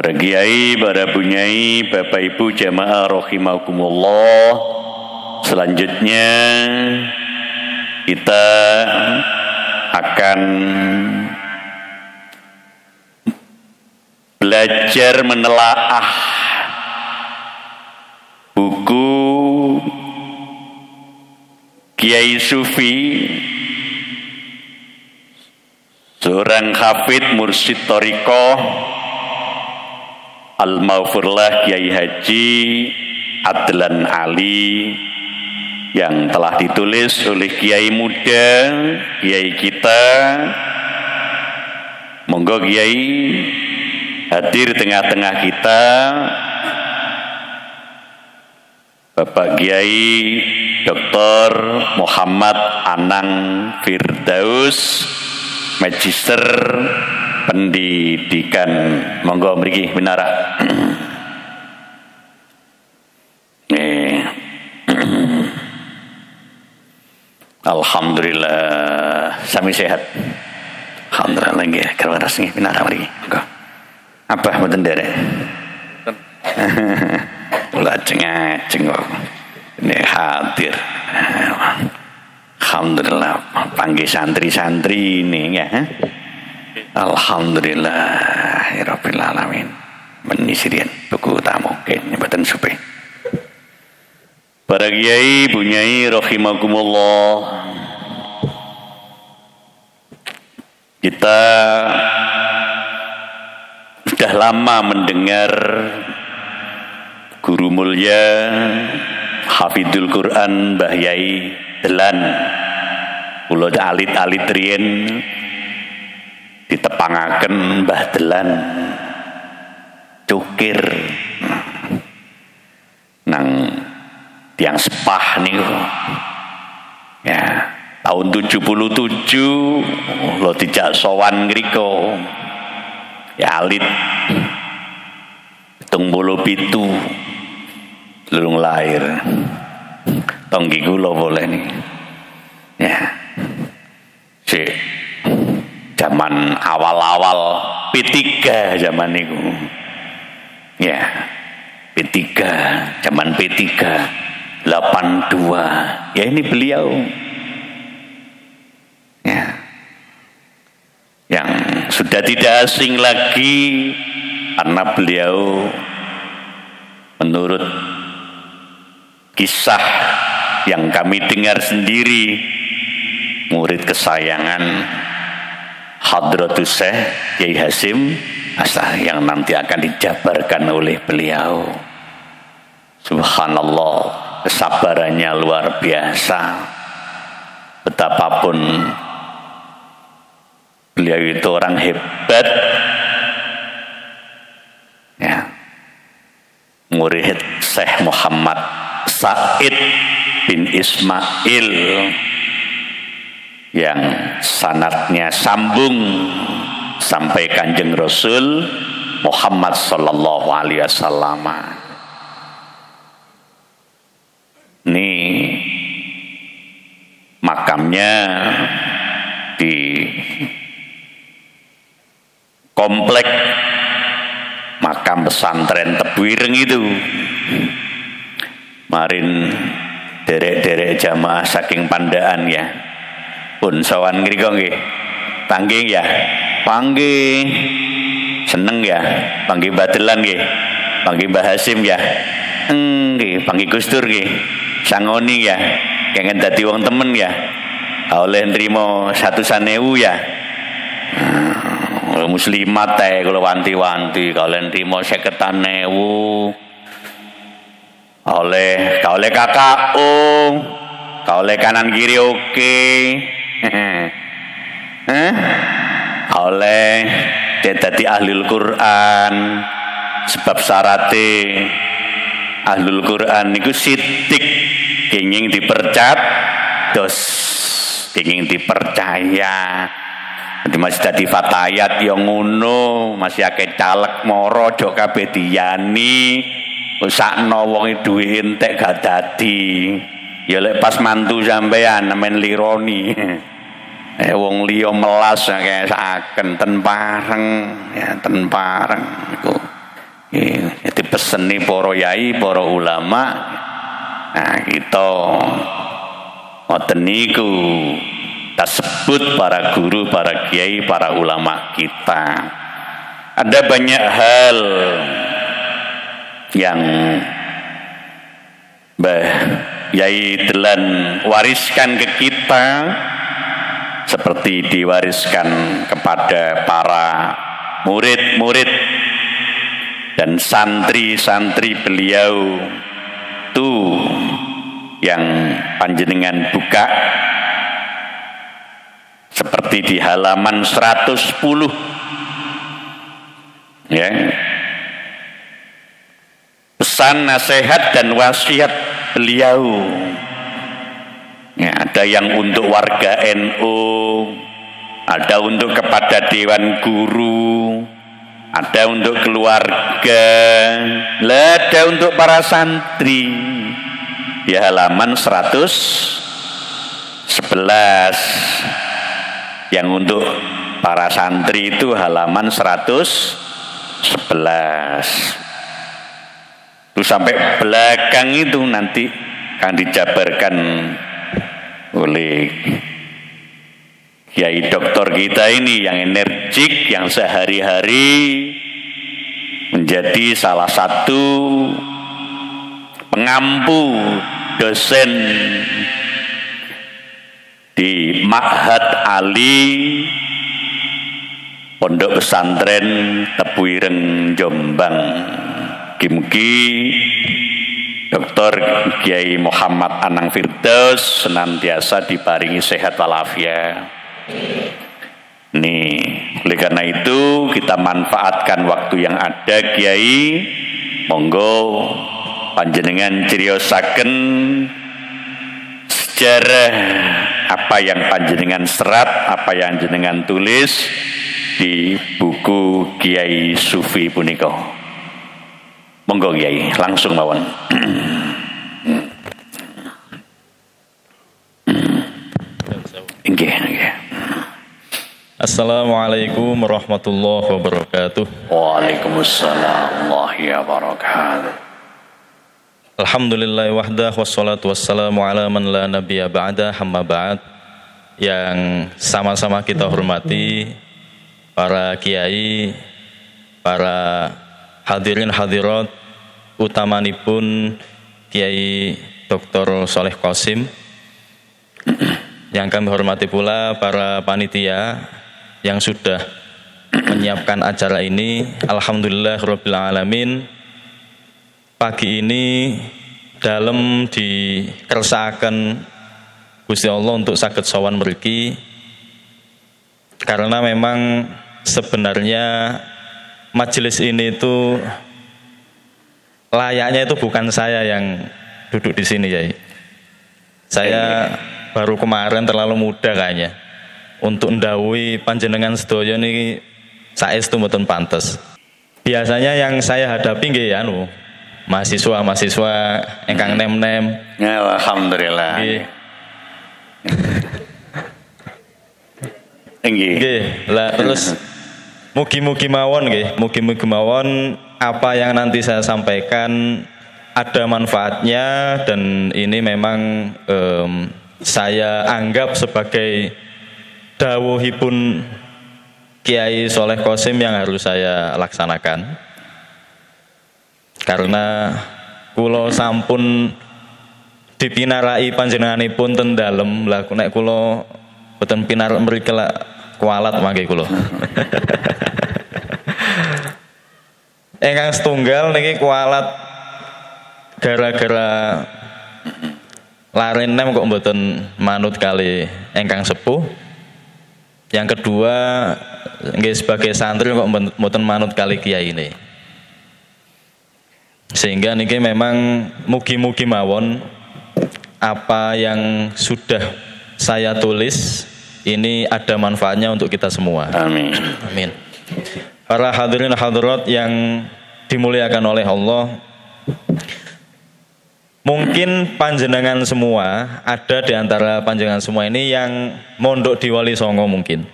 Para kiai, para bunyai, bapak ibu jamaah rahimakumullah. Selanjutnya kita akan belajar menelaah buku Kiai Sufi, seorang hafid mursyid thariqah Al-Maghfurlah Kiai Haji Adlan Ali, yang telah ditulis oleh Kiai muda, Kiai kita. Monggo Kiai hadir tengah-tengah kita, Bapak Kiai Dr. Muhammad Anang Firdaus, Magister Pendidikan. Monggo mriki minara. Alhamdulillah sami sehat. Alhamdulillah nggih, kawaras nggih minara mriki. Monggo. Abah mboten nderek. Lajeng kok. Ini hadir. Alhamdulillah panggih santri-santri ini ya. Alhamdulillahirabbil alamin. Menisirian buku tamu kene mboten supe. Para kiai, bunyai rahimakumullah. Kita sudah lama mendengar guru mulia Hafidul Quran Mbah Yai Delan, kula alit-alit riyen ditepangaken Mbah Delan cukir nang tiang sepah niku ya, tahun 77 lo dijak sowan ngriko ya alit tung bolo pitu lurung lahir tonggi kula boleh nih ya, si zaman awal-awal P3 zaman niku ya, P3 zaman P3 82 ya, ini beliau ya, yang sudah tidak asing lagi karena beliau menurut kisah yang kami dengar sendiri, murid kesayangan Hadratus Syekh Kiai Hasyim Asy'ari yang nanti akan dijabarkan oleh beliau. Subhanallah, kesabarannya luar biasa. Betapapun beliau itu orang hebat ya, murid Syekh Muhammad Said bin Ismail yang sanadnya sambung sampai Kanjeng Rasul Muhammad sallallahu alaihi wasallam. Ini makamnya di komplek makam pesantren Tebuireng itu. Marin derek-derek jamaah saking Pandaan ya, pun sawan ngriko nggih, panggih ya, panggih seneng ya, panggih Badelan nggih, panggih Mbah Hasyim ya, nggih, panggih Gus Dur nggih, sangoni ya, kengen dadi wong temen ya, oleh nrimo 100.000 ya. Muslimat teh kula wanti-wanti kalian nrimo 50.000. Oleh kakak oleh kanan kiri oke. Oleh dadi ahlul Quran, sebab syarate ahlul Quran niku sithik kenging dipercatos, kenging dipercaya. Jadi masih dadi fatayat yang ngono, masih akeh caleg moro jok kabeh diyani. Usakno wong duwe entek gak dadi. Ya lek pas mantu sampean men lironi. Wong liya melas kaya saken ten pareng ya, ten pareng iku Jadi peseni para yai, para ulama. Nah, kita ngoten niku kita sebut para guru, para kiai, para ulama kita. Ada banyak hal yang Mbah Yai Delan wariskan ke kita, seperti diwariskan kepada para murid-murid dan santri-santri beliau tuh yang panjenengan buka seperti di halaman 110 ya, pesan nasihat dan wasiat beliau ya, ada yang untuk warga NU, ada untuk kepada dewan guru, ada untuk keluarga, ada untuk para santri di halaman 111. Yang untuk para santri itu halaman 111. Itu sampai belakang itu nanti akan dijabarkan oleh Kiai Doktor kita ini yang energik, yang sehari-hari menjadi salah satu pengampu dosen di Ma'had Ali Pondok Pesantren Tebuireng Jombang. Mugi-mugi Dr. Kiai Muhammad Anang Firdaus senantiasa diparingi sehat walafiat. Nih, oleh karena itu kita manfaatkan waktu yang ada, Kiai. Monggo panjenengan criosaken sejarah apa yang panjenengan serat, apa yang panjenengan tulis di buku Kiai Sufi punika. Monggo Kiai, langsung mawon. Nggih, nggih. Assalamualaikum warahmatullahi wabarakatuh. Waalaikumsalam warahmatullahi wabarakatuh. Alhamdulillah wahdah wassalatu wassalamu ala man la nabiyya ba'da, hamma ba'd. Yang sama-sama kita hormati para kiai, para hadirin hadirat, utamanipun Kiai Dr. Soleh Qasim. Yang kami hormati pula para panitia yang sudah menyiapkan acara ini. Alhamdulillah rabbil alamin. Pagi ini dalam dikersakaken Gusti Allah untuk saged sowan mriki, karena memang sebenarnya majelis ini itu layaknya itu bukan saya yang duduk di sini, ya. Saya baru kemarin terlalu muda kayaknya untuk ndawuhi panjenengan sedaya niki saestu mboten pantes. Biasanya yang saya hadapi nggih anu mahasiswa ingkang nem-nem. Ya, alhamdulillah. Nggih. Lah terus mugi-mugi mawon nggih, mugi-mugi mawon apa yang nanti saya sampaikan ada manfaatnya, dan ini memang saya anggap sebagai dawuhipun Kiai Soleh Qasim yang harus saya laksanakan. Karena kula sampun dipinarai panjenenganipun ten dalem, lah nek kula boten pinar mriki kualat mangke kula. Ingkang setunggal niki kualat gara-gara laren nem kok mboten manut kali ingkang sepuh. Yang kedua nggih sebagai santri kok mboten manut kali kiai ini. Sehingga niki memang mugi-mugi mawon apa yang sudah saya tulis ini ada manfaatnya untuk kita semua. Amin. Amin. Para hadirin hadirat yang dimuliakan oleh Allah, mungkin panjenengan semua, ada di antara panjenengan semua ini yang mondok di Wali Songo mungkin,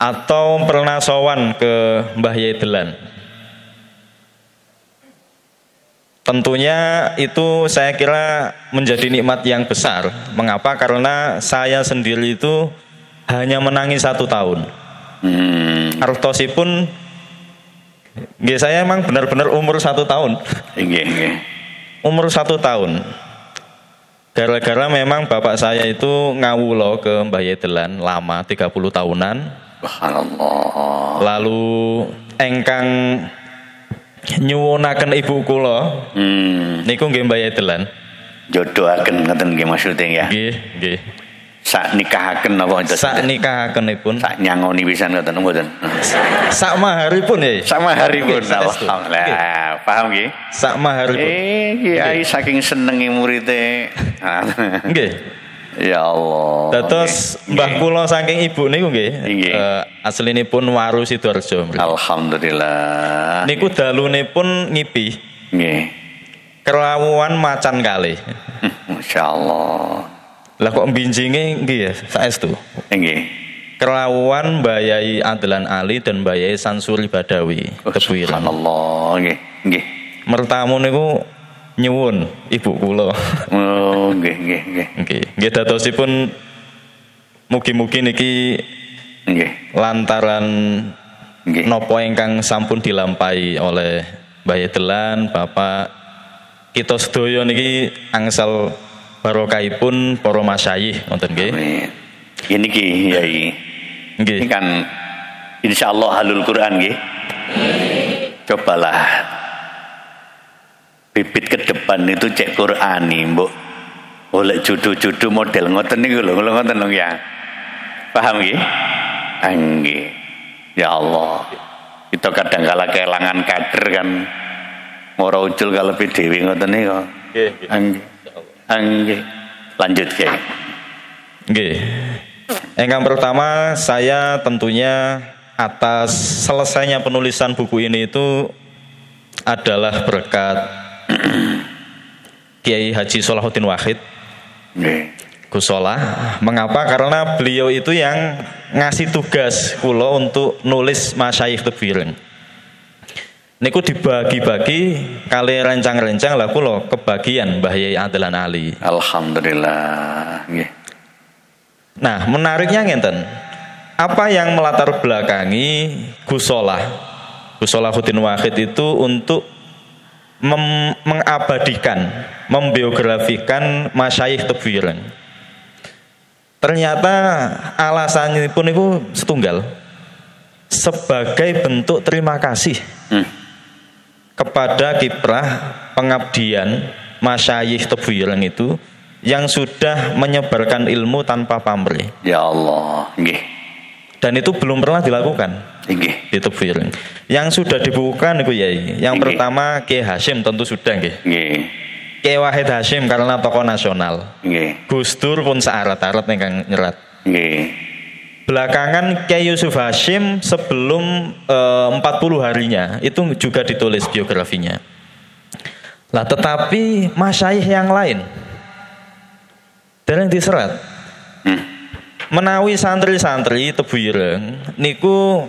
atau pernah sowan ke Mbah Yai Delan. Tentunya itu saya kira menjadi nikmat yang besar. Mengapa? Karena saya sendiri itu hanya menangis 1 tahun. Artosipun nggih, saya emang benar-benar umur 1 tahun. Nggih. Umur 1 tahun. Gara-gara memang bapak saya itu ngawulo ke Mbah Yedelan lama 30 tahunan. Subhanallah. Lalu engkang nyuwunaken ibu kula niku nggih Mbah Yedelan. Jodohaken ngoten nggih maksudnya ya. Nggih. Sak nikahaken napa itu? Sak nikahakenipun. Sak nyangoni pisan ngoten mboten. Sak maharipun ya. Sak maharipun. Saestu. Alhamdulillah. Paham nggih? Sak maharipun. Kiai saking senenge muridé. Nggih. Ya Allah. Dados mbah kula saking ibu niku nggih. Nggih. Aslinipun Waru Sidoarjo. Alhamdulillah. Niku dalunipun ngipi. Nggih. Kerawuan macan kalih. Masyaallah. Lah kok binjinge nggih ya saestu. Nggih. Kerawuan Mbah Yai Adlan Ali dan Mbah Yai Sansuri Badawi. Tebuireng. Subhanallah. Nggih. Mertamu niku nyuwun ibu kula. Oh, nggih. Nggih dadosipun mugi-mugi niki Nggih. lantaran Nggih. nopo ingkang sampun dilampahi oleh Mbah Yedelan, Bapak kita sedaya niki angsal barokahipun para masyayikh wonten nggih. Amin. Ini ki Yai. Nggih. Ini kan insyaallah halul Quran nggih. Cobalah bibit ke depan itu cek Qurani, mbok. Oleh jodoh-jodoh model ngoten niku lho, ngoten lho ya. Paham nggih? Nggih. Ya Allah. Kita kadang kala kelangan kader kan. Ora ucul kalepe dhewe ngoten niku. Nggih. Nggih. Lanjut, Kiai. Nggih. Yang pertama, saya tentunya atas selesainya penulisan buku ini itu adalah berkat Kiai Haji Solahuddin Wahid. Nggih. Gusola. Mengapa? Karena beliau itu yang ngasih tugas kula untuk nulis masyayikh Tebuireng. Niku dibagi-bagi kali rencang-rencang lah kula kebagian Mbah Yai Adlan Ali. Alhamdulillah. Nggih. Nah, menariknya ngenten. Apa yang melatar belakangi Gusola Solahuddin Wahid itu untuk mengabadikan, membiografikan masyayikh Tebuireng. Ternyata alasannya pun itu setunggal. Sebagai bentuk terima kasih kepada kiprah pengabdian masyayikh Tebuireng itu yang sudah menyebarkan ilmu tanpa pamrih. Ya Allah, nggih. Dan itu belum pernah dilakukan Nggih. di Tebuireng. Yang sudah dibukukan itu Yai. Yang Nggih. pertama Kiai Hasyim tentu sudah nggih. Nggih. Kiai Wahid Hasyim karena tokoh nasional. Nggih. Gus Dur pun searat-arat ingkang nyerat. Nggih. Belakangan Kiai Yusuf Hasyim sebelum 40 harinya itu juga ditulis biografinya. Lah tetapi masyayikh yang lain dereng diserat. Menawi santri-santri Tebuireng niku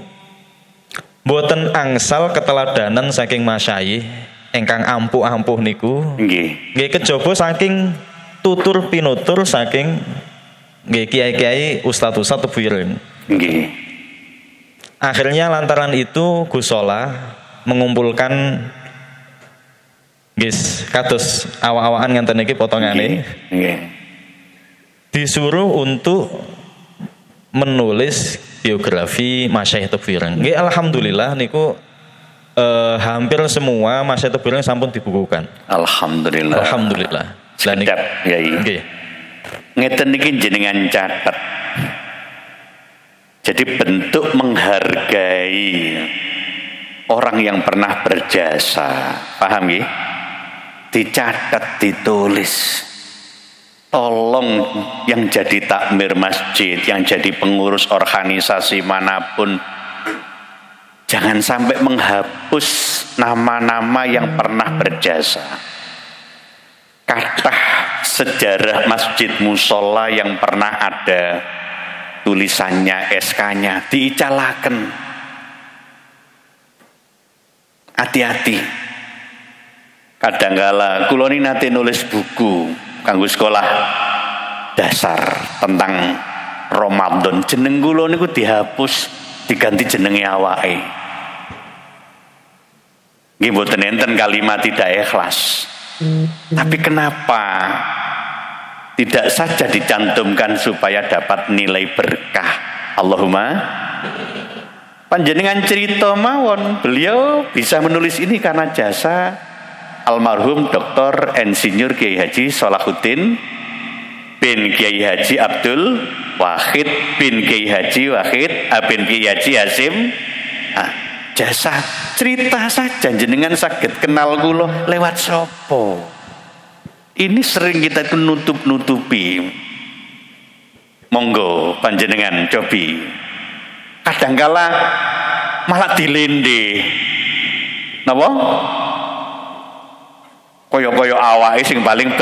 mboten angsal keteladanan saking masyayikh ingkang ampuh-ampuh niku. Nggih. Nggih kejaba saking tutur pinutur saking nggih kiai-kiai ustadz-ustadz Tebuireng. Nggih. Akhirnya lantaran itu Gusola mengumpulkan guys kados awak-awakan ngenten iki potongane. Nggih. Disuruh untuk menulis biografi masyayikh Tebuireng. Nggih alhamdulillah niku hampir semua masyayikh Tebuireng sampun dibukukan. Alhamdulillah. Alhamdulillah. Lah Sedap, Yai. nggih. Ngeten niki jenengan catat. Jadi bentuk menghargai orang yang pernah berjasa. Paham nggih? Dicatat, ditulis. Tolong yang jadi takmir masjid, yang jadi pengurus organisasi manapun, jangan sampai menghapus nama-nama yang pernah berjasa. Kathah sejarah masjid musola yang pernah ada tulisannya, SK-nya diicalaken. Hati-hati. Kadangkala kula nate nulis buku kanggo sekolah dasar tentang Ramadan. Jeneng kula niku dihapus, diganti jenenge awake. Nggih mboten enten kalimat tidak ikhlas. Tapi kenapa tidak saja dicantumkan supaya dapat nilai berkah? Allahumma panjenengan cerita mawon, beliau bisa menulis ini karena jasa almarhum Dr. Insinyur Kiai Haji Salahuddin bin Kiai Haji Abdul Wahid bin Kiai Haji Wahid bin Kiai Haji Hasim. Jasa cerita saja jenengan saged kenal kula lewat sapa. Ini sering kita itu nutup-nutupi. Monggo panjenengan cobi. Kadangkala malah dilende. Napa? Koyo-koyo awake sing paling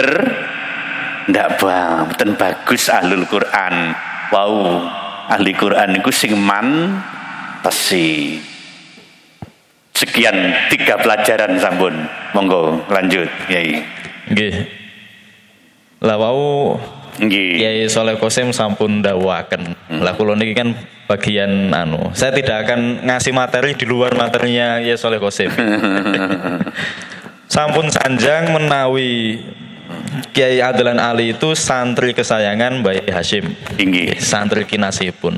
ndak mboten bagus ahlul Quran. Wow, ahli Quran niku sing mantesi. Sekian 3 pelajaran sampun. Monggo lanjut, Kiai. Nggih. Lah wau Kiai Soleh Qasim sampun dawuhaken. Lah kula niki kan bagian saya tidak akan ngasih materi di luar materinya Kiai Soleh Qasim. Sampun sanjang menawi Kiai Adlan Ali itu santri kesayangan Mbah Hasyim. Inggih, santri kinasihipun.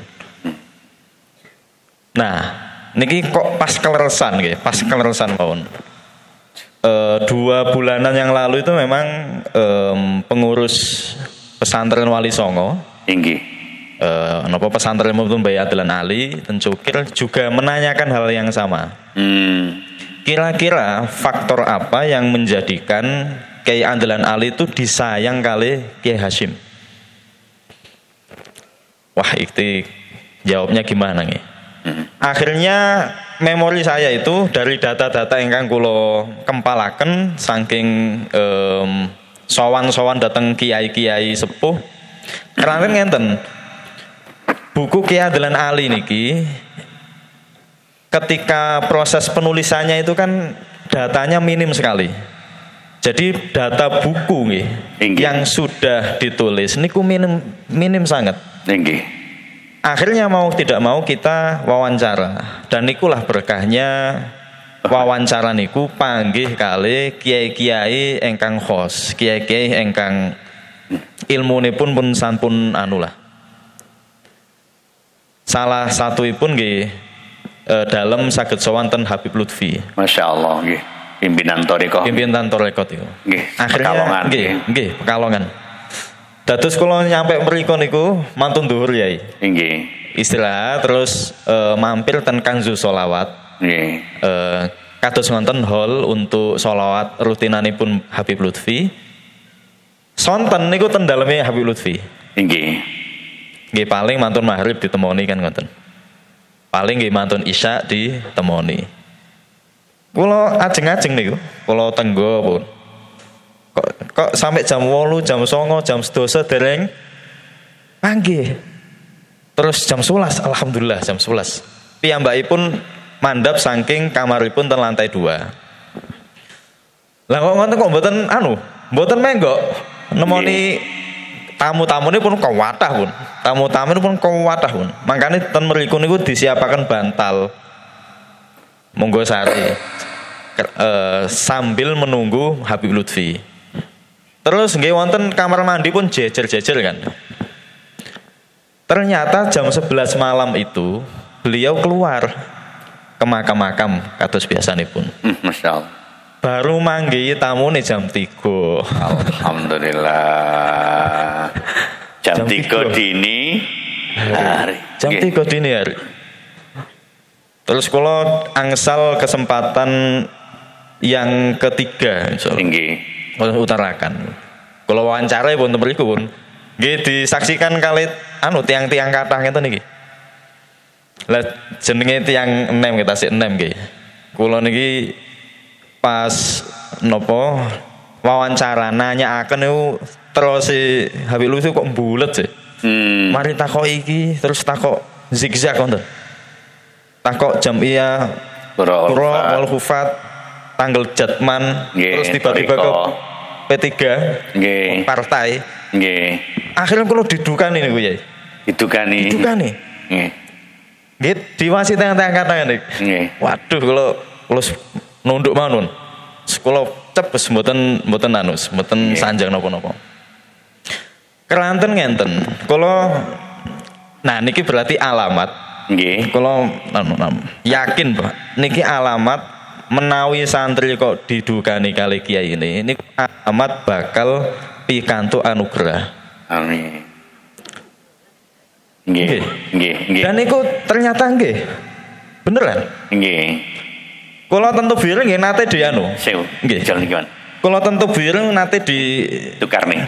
Nah, niki kok pas keleresan nggih, pas keleresan mawon. 2 bulanan yang lalu itu memang pengurus pesantren Wali Songo, inggih, napa pesantren Mbah Adlan Ali Tencukir juga menanyakan hal yang sama. Kira-kira faktor apa yang menjadikan Kiai Adlan Ali itu disayang kali Kiai Hasyim? Wah, itu jawabnya gimana nih? Akhirnya memori saya itu dari data-data ingkang kula kempalaken saking sowan-sowan dateng kiai-kiai sepuh. Karena ngenten buku Kiai Adlan Ali niki ketika proses penulisannya itu kan datanya minim sekali. Jadi data buku nih yang sudah ditulis niku minim sangat. Inggih. Akhirnya mau tidak mau kita wawancara, dan nikulah berkahnya wawancara niku panggih kali kiai-kiai engkang khos, kiai-kiai engkang ilmunipun pun sampun lah. Salah satuipun nggih dalam saged sowan ten Habib Lutfi. Masya Allah nggih. Pimpinan Thariqah. Pimpinan Thariqah itu. Nggih. Akhirnya nggih Pekalongan. Dados kula nyampe mriku niku mantun dhuwur Yai. Nggih. Istirahat terus mampir ten Kanzu Sholawat. Nggih. Kados ngonten hall untuk sholawat rutinanipun Habib Lutfi. Sonten niku ten daleme Habib Lutfi. Nggih. Nggih paling mantun maghrib ditemoni kan ngoten. Paling nggih mantun isya ditemoni. Kula ajeng-ajeng niku, kula tenggo pun. Kok sampai jam 8, jam 9, jam 12 dereng panggih. Terus jam 11, alhamdulillah jam 11. Piyambakipun mandhap saking kamaripun ten lantai 2. Lah kok ngoten kok mboten menggok nemoni tamu-tamune pun kawathah pun. Tamu-tamune pun kawathah pun. Mangkane ten mriku niku disiapaken bantal. Monggo sari. Sambil menunggu Habib Lutfi. Terus nggih wonten kamar mandi pun jejer-jejer kan. Ternyata jam 11 malam itu beliau keluar ke makam-makam kados biasanipun. Masya Allah. Baru manggihi tamune jam 3. Alhamdulillah. Jam 3 dini hari. Jam 3 dini hari. Terus kula angsal kesempatan yang ketiga insyaallah. Utarakan. Kalau wawancara pun mriku pun nggih disaksikan kali tiang-tiang kathah ngeten niki. Lah jenenge tiang 6 kita sik 6 nggih. Kula niki pas nopo wawancara nanyaaken niku terus si Habib Lutfi kok mbulet sih. Mari takok iki terus takok zigzag ngoten. Takok jamiyah Qura wal Hufat, tanggal Jatman, terus tiba-tiba ke P3 partai. Akhirnya kalau didukani niku ya. Didukani. Nggih, diwasi tengah-tengah kata nggih. Waduh kalau nunduk manun. Kula cepes mboten sanjang napa-napa. Kelanten ngenten. Nah niki berarti alamat. Nggih. Kula yakin, Pak. Niki alamat menawi santri kok didukani kali kiai ini alamat bakal pikantuk anugerah. Amin. Nggih. Dan niku ternyata nggih. Beneran? Nggih. Kula tentu bireng nggih nate dianu. Nggih. Jalan iki, kula tentu bireng nate ditukani.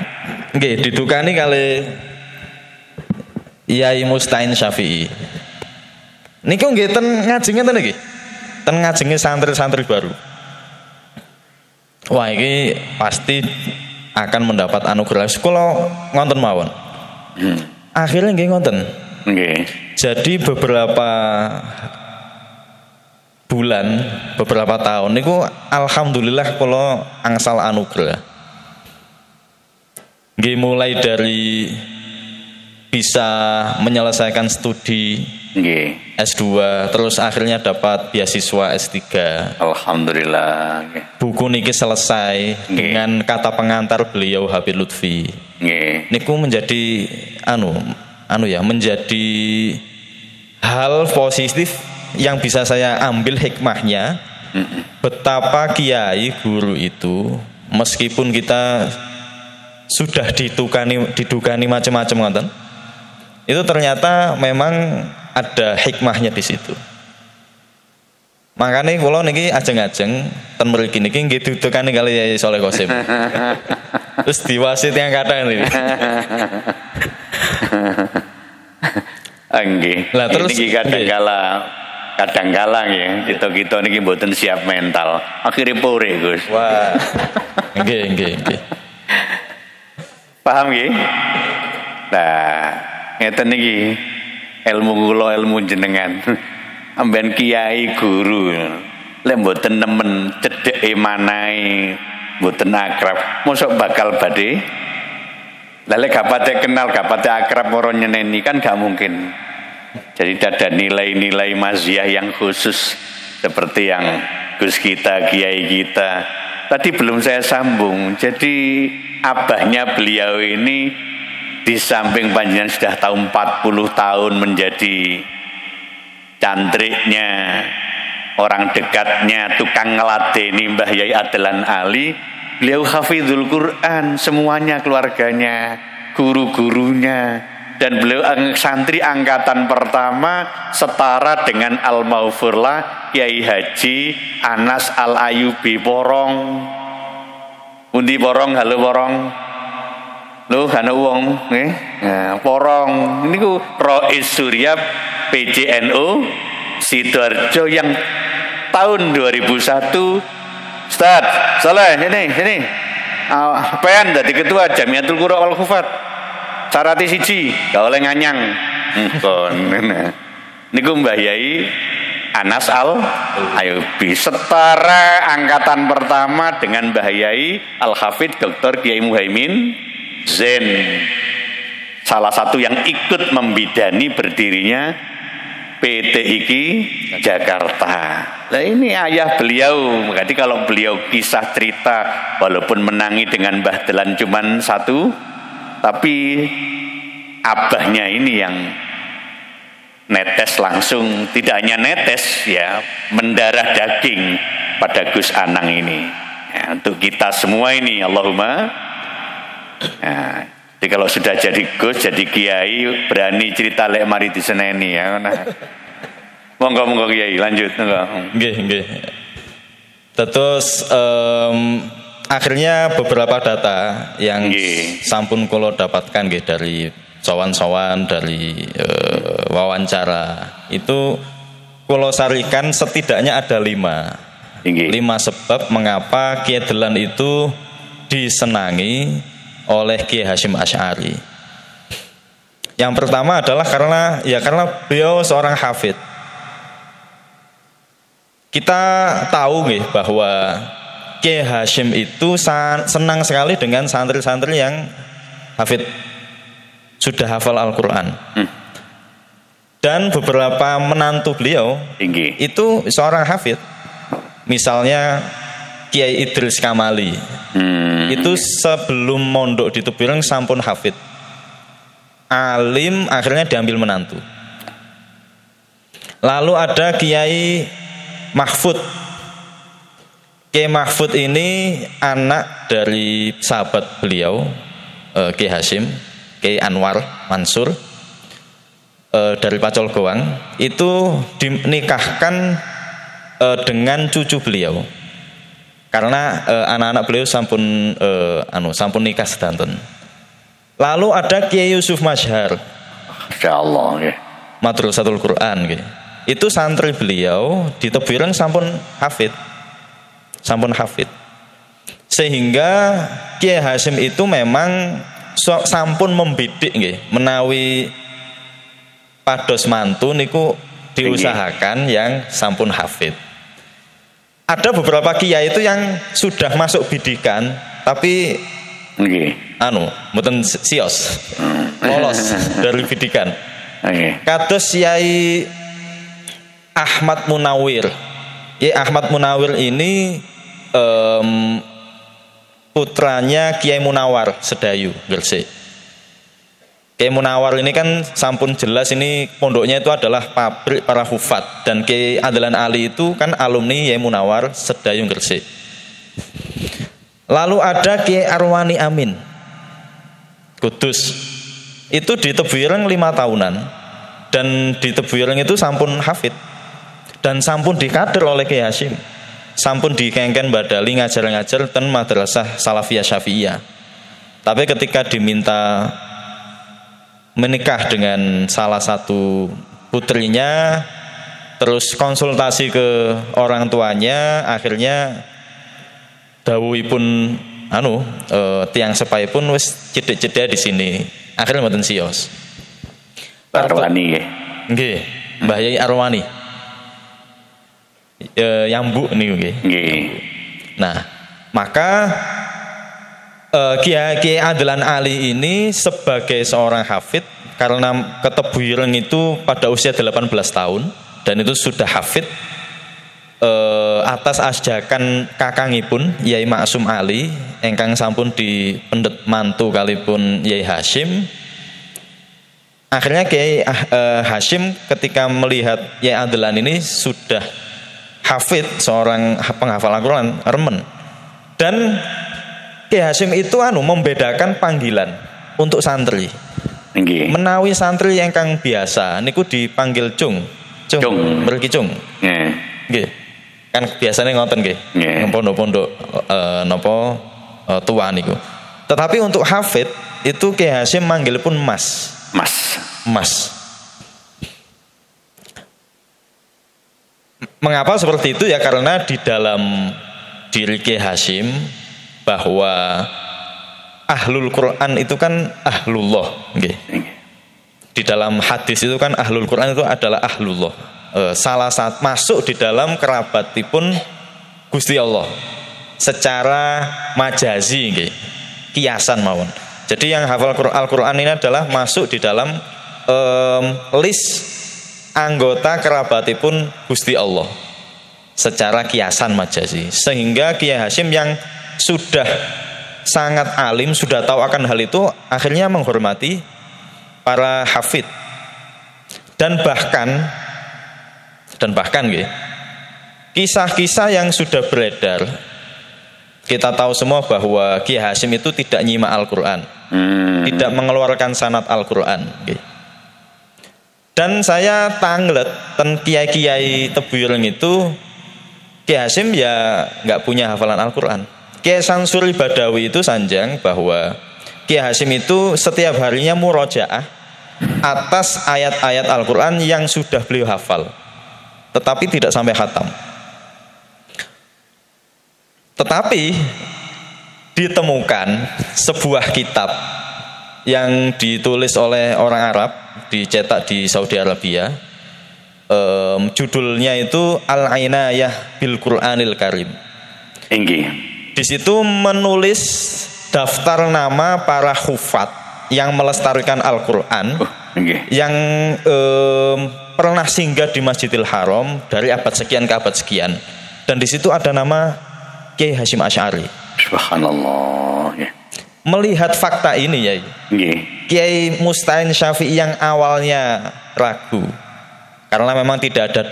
Nggih, didukani kali Yai Mustain Syafi'i. Niku nggih ten ngajenge ten iki. Ten ngajenge santri-santri baru. Wah, iki pasti akan mendapat anugerah. Kula ngonten mawon. Akhirnya nggih ngonten. Nggih. Jadi beberapa bulan, beberapa tahun niku alhamdulillah kula angsal anugerah. Nggih mulai dari bisa menyelesaikan studi S2, terus akhirnya dapat beasiswa S3. Alhamdulillah. Buku niki selesai dengan kata pengantar beliau Habib Lutfi. Niku menjadi menjadi hal positif yang bisa saya ambil hikmahnya. Betapa kiai guru itu meskipun kita sudah didukani macam-macam ngoten, itu ternyata memang ada hikmahnya di situ. Makanya kula niki ajeng-ajeng ten mriki niki nggih didukani kali Yai Soleh Qasim. Terus diwasit yang kadang ini. Nggih. Lah terus iki kadang-kala nggih kita niki mboten siap mental. Akhire pore, Gus. Wah. Nggih. Paham nggih? Nah, ngeten niki ilmu kula ilmu jenengan. Amben kiai guru lek mboten nemen cedheke manahe mboten akrab mosok bakal badhe lek gak pate kenal gak pate akrab moro nyeneni kan gak mungkin. Jadi ada nilai-nilai maziyah yang khusus seperti yang Gus kita, kiai kita tadi belum saya sambung. Jadi abahnya beliau ini di samping panjenengan sudah tahun 40 tahun menjadi cantriknya, orang dekatnya, tukang ngeladeni Mbah Yai Adlan Ali, beliau hafizul Quran, semuanya keluarganya, guru-gurunya, dan beliau santri angkatan pertama setara dengan Al-Maufurlah Kiai Haji Anas Al-Ayubi Porong. Undi Porong, halo Porong. Lho kana wong nggih. Nah, Porong niku Rois Suryap PJNU Sidoarjo yang tahun 2001. Ustaz Saleh ini pean dadi ketua Jamiatul Qura wal Hufat. Carate siji, gak oleh nganyang. Niku Mbah Yai Anas Al-Ayubi setara angkatan pertama dengan Mbah Yai Al-Hafidz Dr. Kiai Muhaimin Zain, salah satu yang ikut membidani berdirinya PT IKI Jakarta. Nah ini ayah beliau. Jadi kalau beliau kisah cerita walaupun menangi dengan Mbah Delan cuman satu, tapi abahnya ini yang netes langsung, tidak hanya netes ya, mendarah daging pada Gus Anang ini. Ya, untuk kita semua ini Allahumma. Nah, jadi kalau sudah jadi Gus, jadi kiai, berani cerita lek mari diseneni ya. Nah. Monggo Kiai lanjut nggih. Terus akhirnya beberapa data yang sampun kula dapatkan nggih dari sowan-sowan, dari wawancara itu kula sarikan setidaknya ada 5 sebab mengapa Kiai Delan itu disenangi oleh Kiai Hasyim Asy'ari. Yang pertama adalah karena beliau seorang hafidz. Kita tahu nggih bahwa Kiai Hasyim itu senang sekali dengan santri-santri yang hafid, sudah hafal Al-Quran. Dan beberapa menantu beliau tinggi itu seorang hafid. Misalnya Kiai Idris Kamali, itu sebelum mondok di Tebireng sampun hafid, alim, akhirnya diambil menantu. Lalu ada Kiai Mahfud. Kiai Mahfud ini anak dari sahabat beliau, Kiai Hasyim, Kiai Anwar Mansur, dari Pacol Goang. Itu dinikahkan dengan cucu beliau, karena anak-anak beliau sampun sampun nikah sedanten. Lalu ada Kiai Yusuf Masyhar, insyaallah nggih, Madrasatul Quran nggih. Itu santri beliau di Tebireng sampun hafid. Sehingga Kiai Hasyim itu memang sampun membidik nggih, menawi pados mantu niku diusahakan yang sampun hafid. Ada beberapa kiai itu yang sudah masuk bidikan tapi mboten sios, lolos dari bidikan. Kados Kiai Ahmad Munawir. Kiai Ahmad Munawir ini putranya Kiai Munawar Sedayu, Gresik. Kiai Munawar ini kan sampun jelas ini pondoknya itu adalah pabrik para hufat, dan Kiai Adlan Ali itu kan alumni Kiai Munawar Sedayu, Gresik. Lalu ada Kiai Arwani Amin, Kudus. Itu di Tebireng 5 tahunan, dan di Tebireng itu sampun hafid dan sampun dikader oleh Kiai Hasyim, sampun dikengken badali ngajar-ngajar ten madrasah Salafiyah Syafi'iyah. Tapi ketika diminta menikah dengan salah satu putrinya, terus konsultasi ke orang tuanya, akhirnya dawuhipun tiang sepaipun wis cedhek-cedhek di sini. Akhirnya mboten sios. Arwani nggih, Mbah Yai Arwani. Yambu niku nggih. Nah, maka Kiai Adlan Ali ini sebagai seorang hafid, karena ke Tebireng itu pada usia 18 tahun dan itu sudah hafid, atas ajakan kakangipun Yai Maksum Ali engkang sampun dipendet mantu kalipun Yai Hasyim. Akhirnya Kiai Hasyim ketika melihat Yai Adlan ini sudah hafid, seorang penghafal Al-Quran, remen. Dan Kiai Hasyim itu membedakan panggilan untuk santri. Menawi santri yang kang biasa niku dipanggil cung, mriki cung. Nggih. Kan biasanya ngoten nggih. Pondok-pondok tua niku. Tetapi untuk hafid itu Kiai Hasyim manggilipun Mas. Mengapa seperti itu ya? Karena di dalam diri Kiai Hasyim bahwa ahlul Quran itu kan ahlullah, okay. Di dalam hadis itu kan ahlul Quran itu adalah ahlullah, salah satu masuk di dalam kerabatipun Gusti Allah secara majazi, okay. Kiasan mawon. Jadi yang hafal Al-Quran ini adalah masuk di dalam list anggota kerabatipun Gusti Allah secara kiasan majazi, sehingga Kiai Hasyim yang sudah sangat alim, sudah tahu akan hal itu, akhirnya menghormati para hafid. Dan bahkan kisah-kisah yang sudah beredar, kita tahu semua bahwa Kiai Hasyim itu tidak nyimak Al-Quran, tidak mengeluarkan sanad Al-Quran. Dan saya tanglet ten kiai-kiai Tebireng itu, Kiai Hasyim ya nggak punya hafalan Al-Quran. Kiai Sansuri Badawi itu sanjang bahwa Kiai Hasyim itu setiap harinya murojaah atas ayat-ayat Al-Quran yang sudah beliau hafal, tetapi tidak sampai khatam. Tetapi ditemukan sebuah kitab yang ditulis oleh orang Arab, dicetak di Saudi Arabia, Judulnya itu Al-Inayah bil Qur'anil Karim. Inggih. Di situ menulis daftar nama para hufat yang melestarikan Al-Qur'an, yang pernah singgah di Masjidil Haram dari abad sekian ke abad sekian. Dan di situ ada nama Kiai Hasyim Asy'ari. Subhanallah. Melihat fakta ini ya, Kiai Musta'in Syafi'i yang awalnya ragu karena memang tidak ada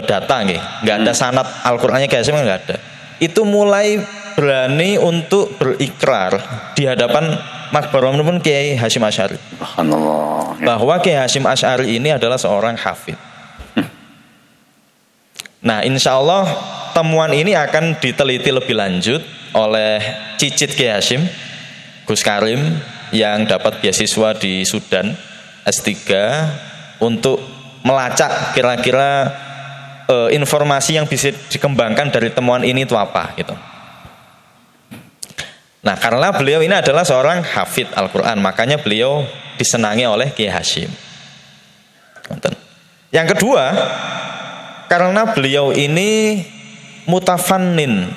data, nggak ada sanad Al-Qur'annya Kiai Hasyim, nggak ada. Itu mulai berani untuk berikrar di hadapan makbarah pun Kiai Hasyim Asy'ari bahwa Kiai Hasyim Asy'ari ini adalah seorang hafid. Nah, insya Allah temuan ini akan diteliti lebih lanjut oleh cicit Kiai Hasyim, Gus Karim, yang dapat beasiswa di Sudan S3 untuk melacak kira-kira informasi yang bisa dikembangkan dari temuan ini itu apa gitu. Nah, karena beliau ini adalah seorang hafid Al-Quran, makanya beliau disenangi oleh Kiai Hasyim. Yang kedua, karena beliau ini mutafannin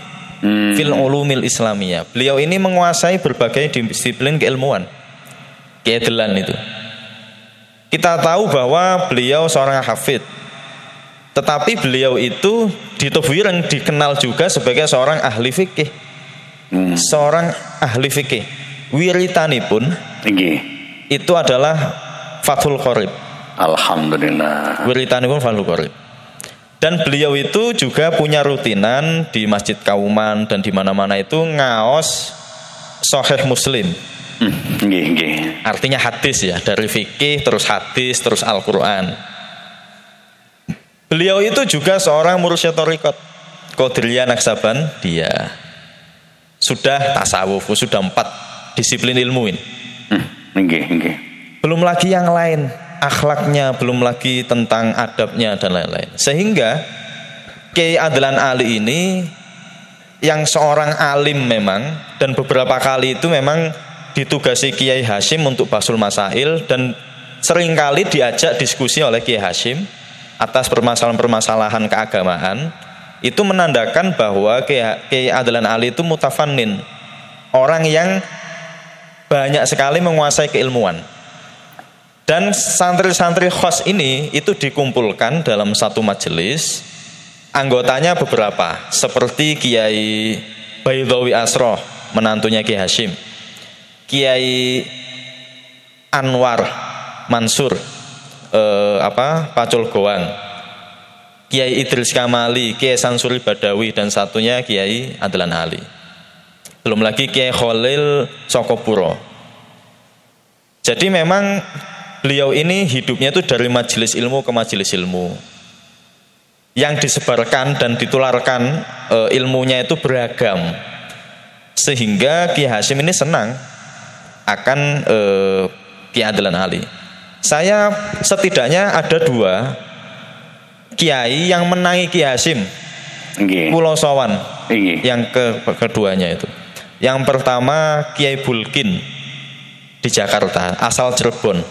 fil ulumil islamiyah. Beliau ini menguasai berbagai disiplin keilmuan, keedelan itu. Kita tahu bahwa beliau seorang hafid, tetapi beliau itu di Tobwireng dikenal juga sebagai seorang ahli fikih. Seorang ahli fikih. Wiritanipun itu adalah Fathul Qorib. Alhamdulillah. Wiritanipun Fathul Qorib. Dan beliau itu juga punya rutinan di Masjid Kauman dan di mana-mana itu ngaos Sahih Muslim. Artinya hadis ya, dari fikih terus hadis terus Al-Quran. Beliau itu juga seorang mursyid thariqat Qadiriyah Naksabandiyah. Sudah tasawuf, sudah 4 disiplin ilmu ini. Belum lagi yang lain, akhlaknya, belum lagi tentang adabnya dan lain-lain. Sehingga Kiai Adlan Ali ini yang seorang alim memang, dan beberapa kali itu memang ditugasi Kiai Hasyim untuk Basul Masail, dan seringkali diajak diskusi oleh Kiai Hasyim atas permasalahan-permasalahan keagamaan. Itu menandakan bahwa Kiai Adlan Ali itu mutafannin, orang yang banyak sekali menguasai keilmuan. Dan santri-santri khos ini itu dikumpulkan dalam satu majelis. Anggotanya beberapa, seperti Kiai Baydhawi Asroh, menantunya Kiai Hasyim, Kiai Anwar Mansur Pacul Goang, Kiai Idris Kamali, Kiai Sansuri Badawi, dan satunya Kiai Adlan Ali. Belum lagi Kiai Khalil Sokopuro. Jadi memang beliau ini hidupnya itu dari majelis ilmu ke majelis ilmu. Yang disebarkan dan ditularkan ilmunya itu beragam. Sehingga Kiai Hasyim ini senang akan Kiai Adlan Ali. Saya setidaknya ada 2 kiai yang menangi Kiai Hasyim Pulau Sowan. Yang keduanya itu, yang pertama Kiai Bulkin di Jakarta, asal Cirebon.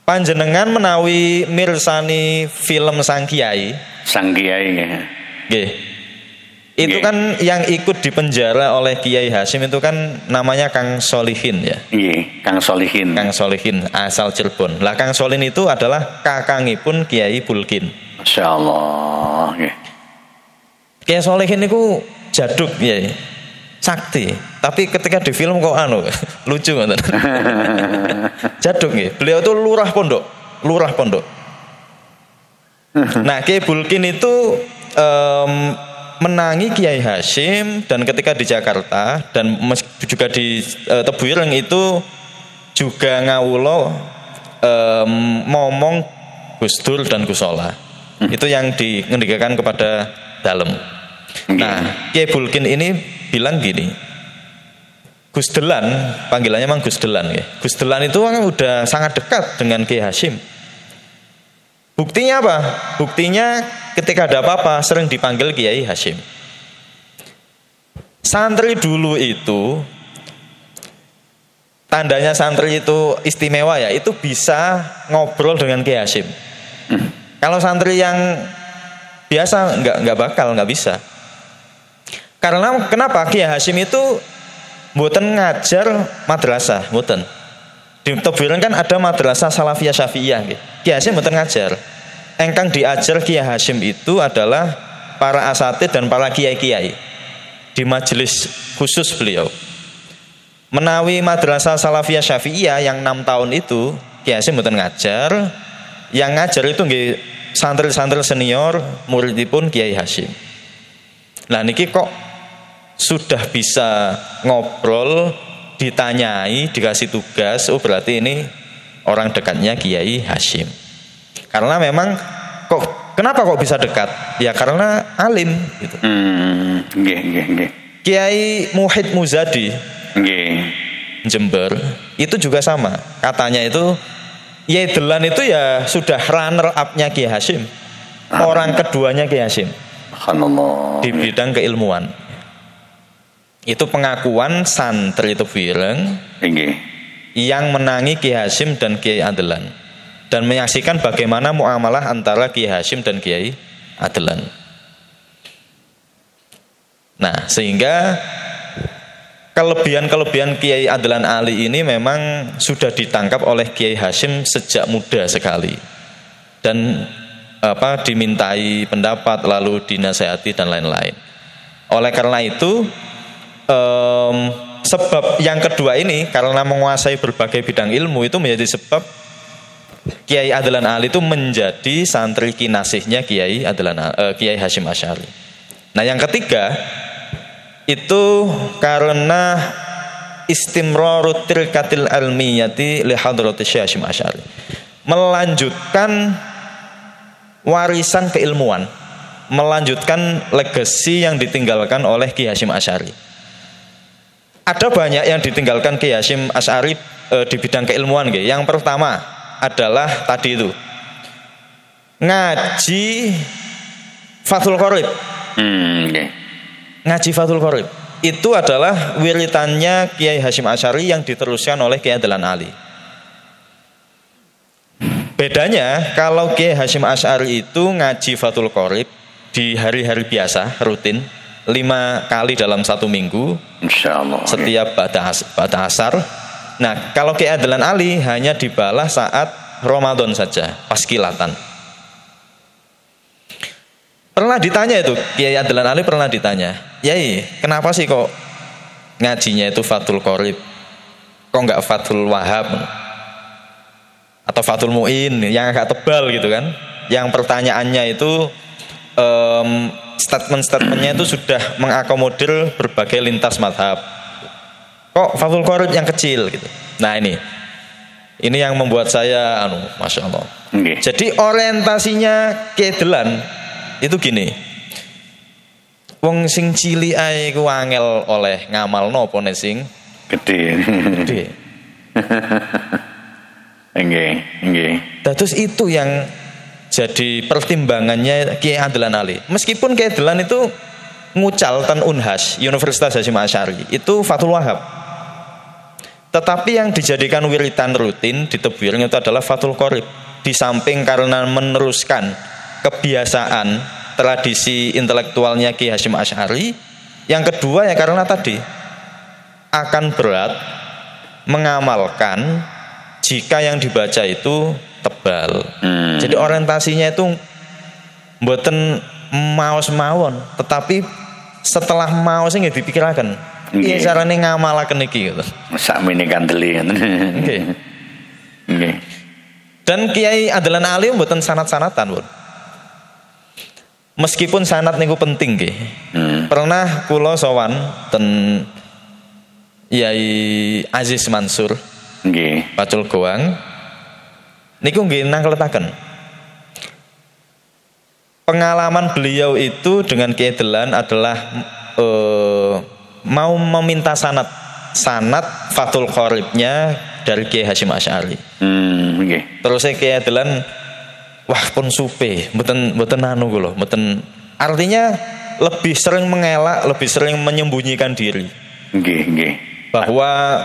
Panjenengan menawi mirsani film Sang Kiai nggih. Itu kan yang ikut dipenjara oleh Kiai Hasyim itu kan namanya Kang Solihin ya. Kang Solihin. Kang Solihin asal Cirebon. Lah Kang Solihin itu adalah kakangipun Kiai Bulkin. Masyaallah. Kiai Solihin itu jaduk ya. Sakti. Tapi ketika di film kok lucu ngoten. Jaduk nggih. Beliau itu lurah pondok. Nah, Kiai Bulkin itu menangi Kiai Hasyim, dan ketika di Jakarta dan juga di Tobwireng itu juga ngawulo ngomong Gus Dur dan Gus Solah. Itu yang dingendikakan kepada dalem. Nah, Kiai Bulkin ini bilang gini, Gus Delan, panggilannya memang Gus Delan ya. Gus Delan itu kan udah sangat dekat dengan Kiai Hasyim. Buktinya apa? Buktinya ketika ada apa-apa sering dipanggil Kiai Hasyim. Santri dulu itu, tandanya santri itu istimewa ya, itu bisa ngobrol dengan Kiai Hasyim. Kalau santri yang biasa nggak bisa. Karena kenapa? Kiai Hasyim itu mboten ngajar madrasah, mboten. Di Tebuireng kan ada madrasah Salafiyah Syafi'iyah nggih. Kiai Hasyim mboten ngajar. Engkang diajar Kiai Hasyim itu adalah para asatidz dan para kiai-kiai di majelis khusus beliau. Menawi madrasah Salafiyah Syafi'iyah yang 6 tahun itu Kiai Hasyim mboten ngajar. Yang ngajar itu nggih santri-santri senior muridipun Kiai Hasyim. Nah niki kok sudah bisa ngobrol, ditanyai, dikasih tugas, oh berarti ini orang dekatnya Kiai Hasyim. Karena memang kenapa kok bisa dekat? Ya karena alim gitu. Kiai Muhid Muzadi Jember itu juga sama. Katanya itu Yai Delan itu ya sudah runner up-nya Kiai Hasyim. Orang keduanya Kiai Hasyim. Di bidang keilmuan. Itu pengakuan santri Tebuireng yang menangi Kiai Hasyim dan Kiai Adelan dan menyaksikan bagaimana muamalah antara Kiai Hasyim dan Kiai Adelan. Nah, sehingga kelebihan-kelebihan Kiai Adelan Ali ini memang sudah ditangkap oleh Kiai Hasyim sejak muda sekali dan dimintai pendapat lalu dinasehati dan lain-lain. Oleh karena itu sebab yang kedua ini karena menguasai berbagai bidang ilmu itu menjadi sebab Kiai Adelan Ali itu menjadi santri kinasihnya Kiai Hasyim Asy'ari. Nah yang ketiga itu karena istimraru tilkatil ilmiyati li hadrati Syekh Hasyim Asy'ari, melanjutkan warisan keilmuan, melanjutkan legasi yang ditinggalkan oleh Kiai Hasyim Asy'ari. Ada banyak yang ditinggalkan Kiai Hasyim Asy'ari di bidang keilmuan. Yang pertama adalah tadi itu ngaji Fathul Qorib. Ngaji Fathul Qorib itu adalah wiritannya Kiai Hasyim Asy'ari yang diteruskan oleh Kiai Adelan Ali. Bedanya kalau Kiai Hasyim Asy'ari itu ngaji Fathul Qorib di hari-hari biasa rutin 5 kali dalam 1 minggu, insyaallah, setiap ba'da asar. Nah, kalau Kiai Adelan Ali hanya dibalas saat Ramadan saja, pas kilatan. Pernah ditanya itu, Kiai Adelan Ali pernah ditanya, "Yai, kenapa sih kok ngajinya itu Fathul Qorib? Kok enggak Fathul Wahab atau Fathul Mu'in yang agak tebal gitu kan?" Yang pertanyaannya itu statement-statementnya itu sudah mengakomodir berbagai lintas madhab. Kok Fathul Qorib yang kecil gitu. Nah ini yang membuat saya Masya Allah. Jadi orientasinya Kiai Delan itu gini, wong sing cilik ae ku angel oleh ngamalno apa nek sing gede. Nggih. Terus itu yang jadi pertimbangannya Kiai Adelan Ali. Meskipun Kiai Adelan itu ngucal ten Unhas, Universitas Hasyim Asy'ari, itu Fathul Wahab. Tetapi yang dijadikan wiritan rutin di Tebuireng itu adalah Fathul Qorib. Di samping karena meneruskan kebiasaan tradisi intelektualnya Kiai Hasyim Asy'ari, yang kedua ya karena tadi akan berat mengamalkan jika yang dibaca itu tebal. Jadi orientasinya itu mboten maos mawon, tetapi setelah maos nggih dipikiraken. Piye carane ngamalaken iki gitu. Sakmene kandeli. Nggih. Dan Kiai Adelan Ali mboten sanat-sanatan, Bun. Meskipun sanat niku penting nggih. Pernah kula sowan ten Yai Aziz Mansur nggih, Pacul Goang. Niku nggih nangkletaken. Pengalaman beliau itu dengan Kiai Delan adalah mau meminta sanad Fathul Qoribnya dari Kiai Hasyim Asy'ari. Terus Kiai Delan wah pun supe, mboten anu kula, mboten, artinya lebih sering mengelak, lebih sering menyembunyikan diri. Nggih. Bahwa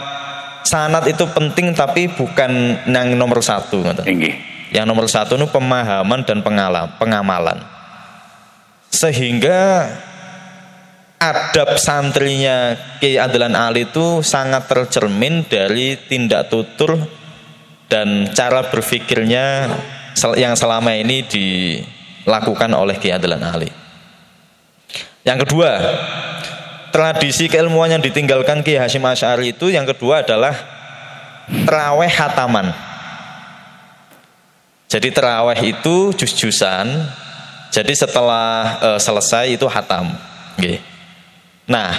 sanad itu penting tapi bukan yang nomor 1 ngoten. Yang nomor satu itu pemahaman dan pengamalan. Sehingga adab santrinya Kiai Adlan Ali itu sangat tercermin dari tindak tutur dan cara berpikirnya yang selama ini dilakukan oleh Kiai Adlan Ali. Yang kedua, tradisi keilmuan yang ditinggalkan Kiai Hasyim Asy'ari itu yang kedua adalah terawih khataman. Jadi terawih itu juz-juzan. Jadi setelah selesai itu khatam. Okay. Nah,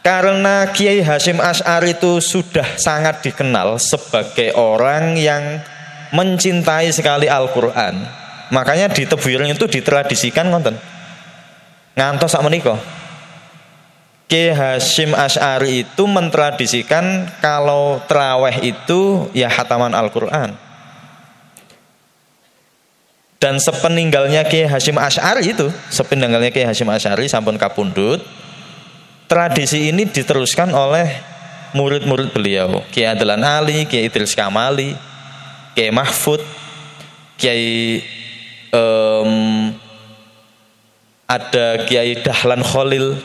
karena Kiai Hasyim Asy'ari itu sudah sangat dikenal sebagai orang yang mencintai sekali Al-Quran, makanya di Tebu Ireng itu ditradisikan ngonten ngantos sakmenika. Kiai Hasyim Asy'ari itu mentradisikan kalau terawih itu ya khataman Al-Quran. Dan sepeninggalnya Kiai Hasyim Asy'ari itu, sepeninggalnya Kiai Hasyim Asy'ari sampun kapundhut, tradisi ini diteruskan oleh murid-murid beliau, Kiai Adlan Ali, Kiai Idris Kamali, Kiai Mahfud, Kiai ada Kiai Dahlan Khalil.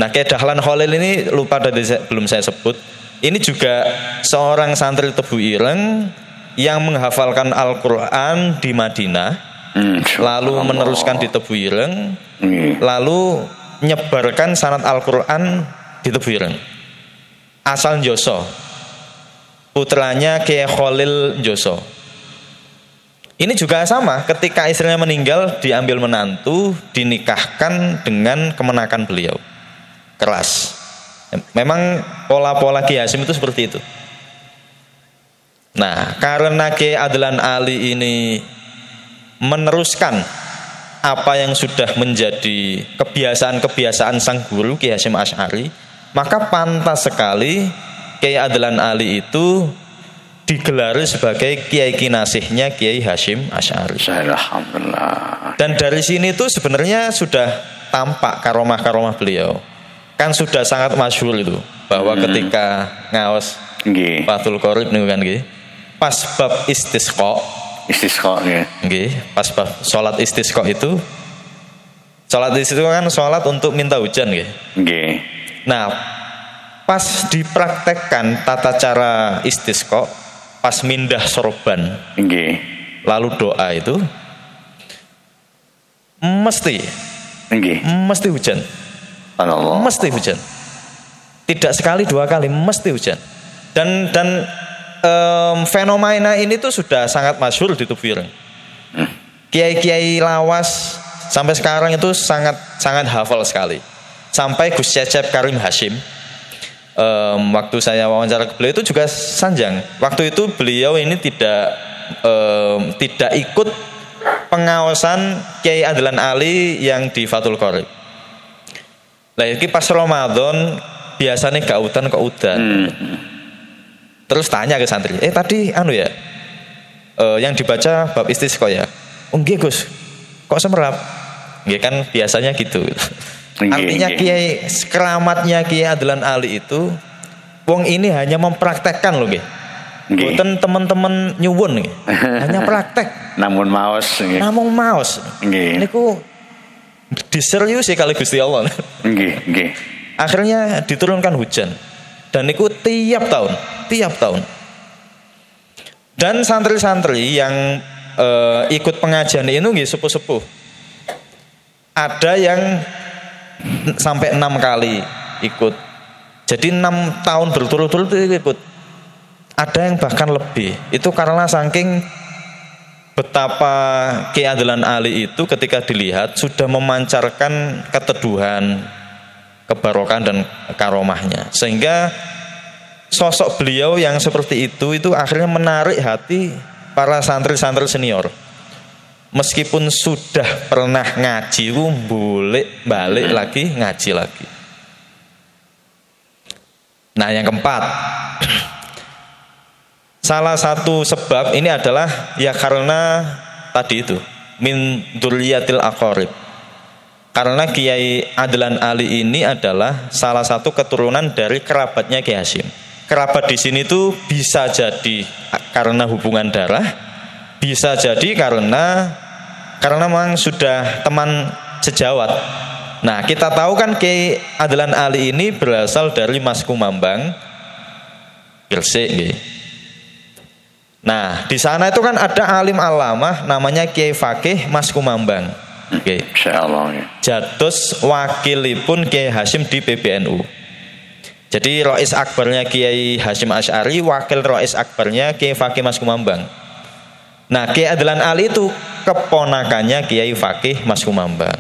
Nah, Kiai Dahlan Khalil ini lupa tadi belum saya sebut. Ini juga seorang santri Tebu Ireng yang menghafalkan Al-Quran di Madinah, lalu meneruskan di Tebu Ireng, lalu nyebarkan sanad Al-Quran di Tebu Ireng. Asal Njoso, putranya Kiai Khalil Njoso. Ini juga sama, ketika istrinya meninggal diambil menantu, dinikahkan dengan kemenakan beliau. Keras. Memang pola-pola Kiai Hasyim itu seperti itu. Nah, karena Kiai Adlan Ali ini meneruskan apa yang sudah menjadi kebiasaan-kebiasaan sang guru Kiai Hasyim Asy'ari, maka pantas sekali Kiai Adlan Ali itu digelari sebagai kiai kinasihnya Kiai Hasyim Asy'ari. Alhamdulillah. Dan dari sini tuh sebenarnya sudah tampak karomah-karomah beliau. Kan sudah sangat masyhur itu bahwa ketika ngaos Fathul Qorib niku kan nggih. Pas bab istisqa nggih, pas bab salat istisqa itu. Salat istisqa kan salat untuk minta hujan nggih. Nggih. Nah, pas dipraktekkan tata cara istisqa, pas mindah sorban, lalu doa itu mesti hujan. Allah. Mesti hujan. Tidak sekali dua kali, mesti hujan. Dan fenomena ini tuh sudah sangat masyhur di Tebu Ireng. Kiai-kiai lawas sampai sekarang itu sangat hafal sekali. Sampai Gus Cecep Karim Hasyim, waktu saya wawancara ke beliau itu juga sanjang. Waktu itu beliau ini tidak ikut pengawasan Kiai Adlan Ali yang di Fathul Qorib. Lah iki pas Ramadan biasanya gak udan kok udan. Terus tanya ke santri, tadi yang dibaca bab istisqa ya? Nggih Gus, kok semerap? Nggih kan biasanya gitu. Artinya Kiai keramatnya Kiai Adlan Ali itu wong ini hanya mempraktekkan loh nggih. Mboten teman-teman nyuwun nggih. Hanya praktek. Namun maos nggih. Nggih. Niku diseriusi kali Gusti Allah. Nggih. Akhirnya diturunkan hujan. Dan niku tiap tahun. Dan santri-santri yang ikut pengajian ini nggih sepuh-sepuh. Ada yang sampai 6 kali ikut. Jadi 6 tahun berturut-turut ikut. Ada yang bahkan lebih. Itu karena saking betapa Kiai Adlan Ali itu ketika dilihat sudah memancarkan keteduhan, kebarokan dan karomahnya. Sehingga sosok beliau yang seperti itu akhirnya menarik hati para santri-santri senior. Meskipun sudah pernah ngaji, balik lagi ngaji lagi. Nah, yang keempat, salah satu sebab ini adalah ya karena tadi itu min dzurriyyatil aqarib. Karena Kiai Adlan Ali ini adalah salah satu keturunan dari kerabatnya Kiai Hasyim. Kerabat di sini tuh bisa jadi karena hubungan darah, Bisa jadi karena memang sudah teman sejawat. Nah, kita tahu kan Kiai Adlan Ali ini berasal dari Mas Kumambang Gresik nggih. Nah, di sana itu kan ada alim alamah namanya Kiai Fakih Mas Kumambang. Oke. Insyaallah ya. Jadus wakilipun Kiai Hasyim di PBNU. Jadi Rois Akbarnya Kiai Hasyim Asy'ari, wakil Rois Akbarnya Kiai Fakih Mas Kumambang. Nah, Kiai Adlan Ali itu keponakannya Kiai Fakih Mas Kumambang.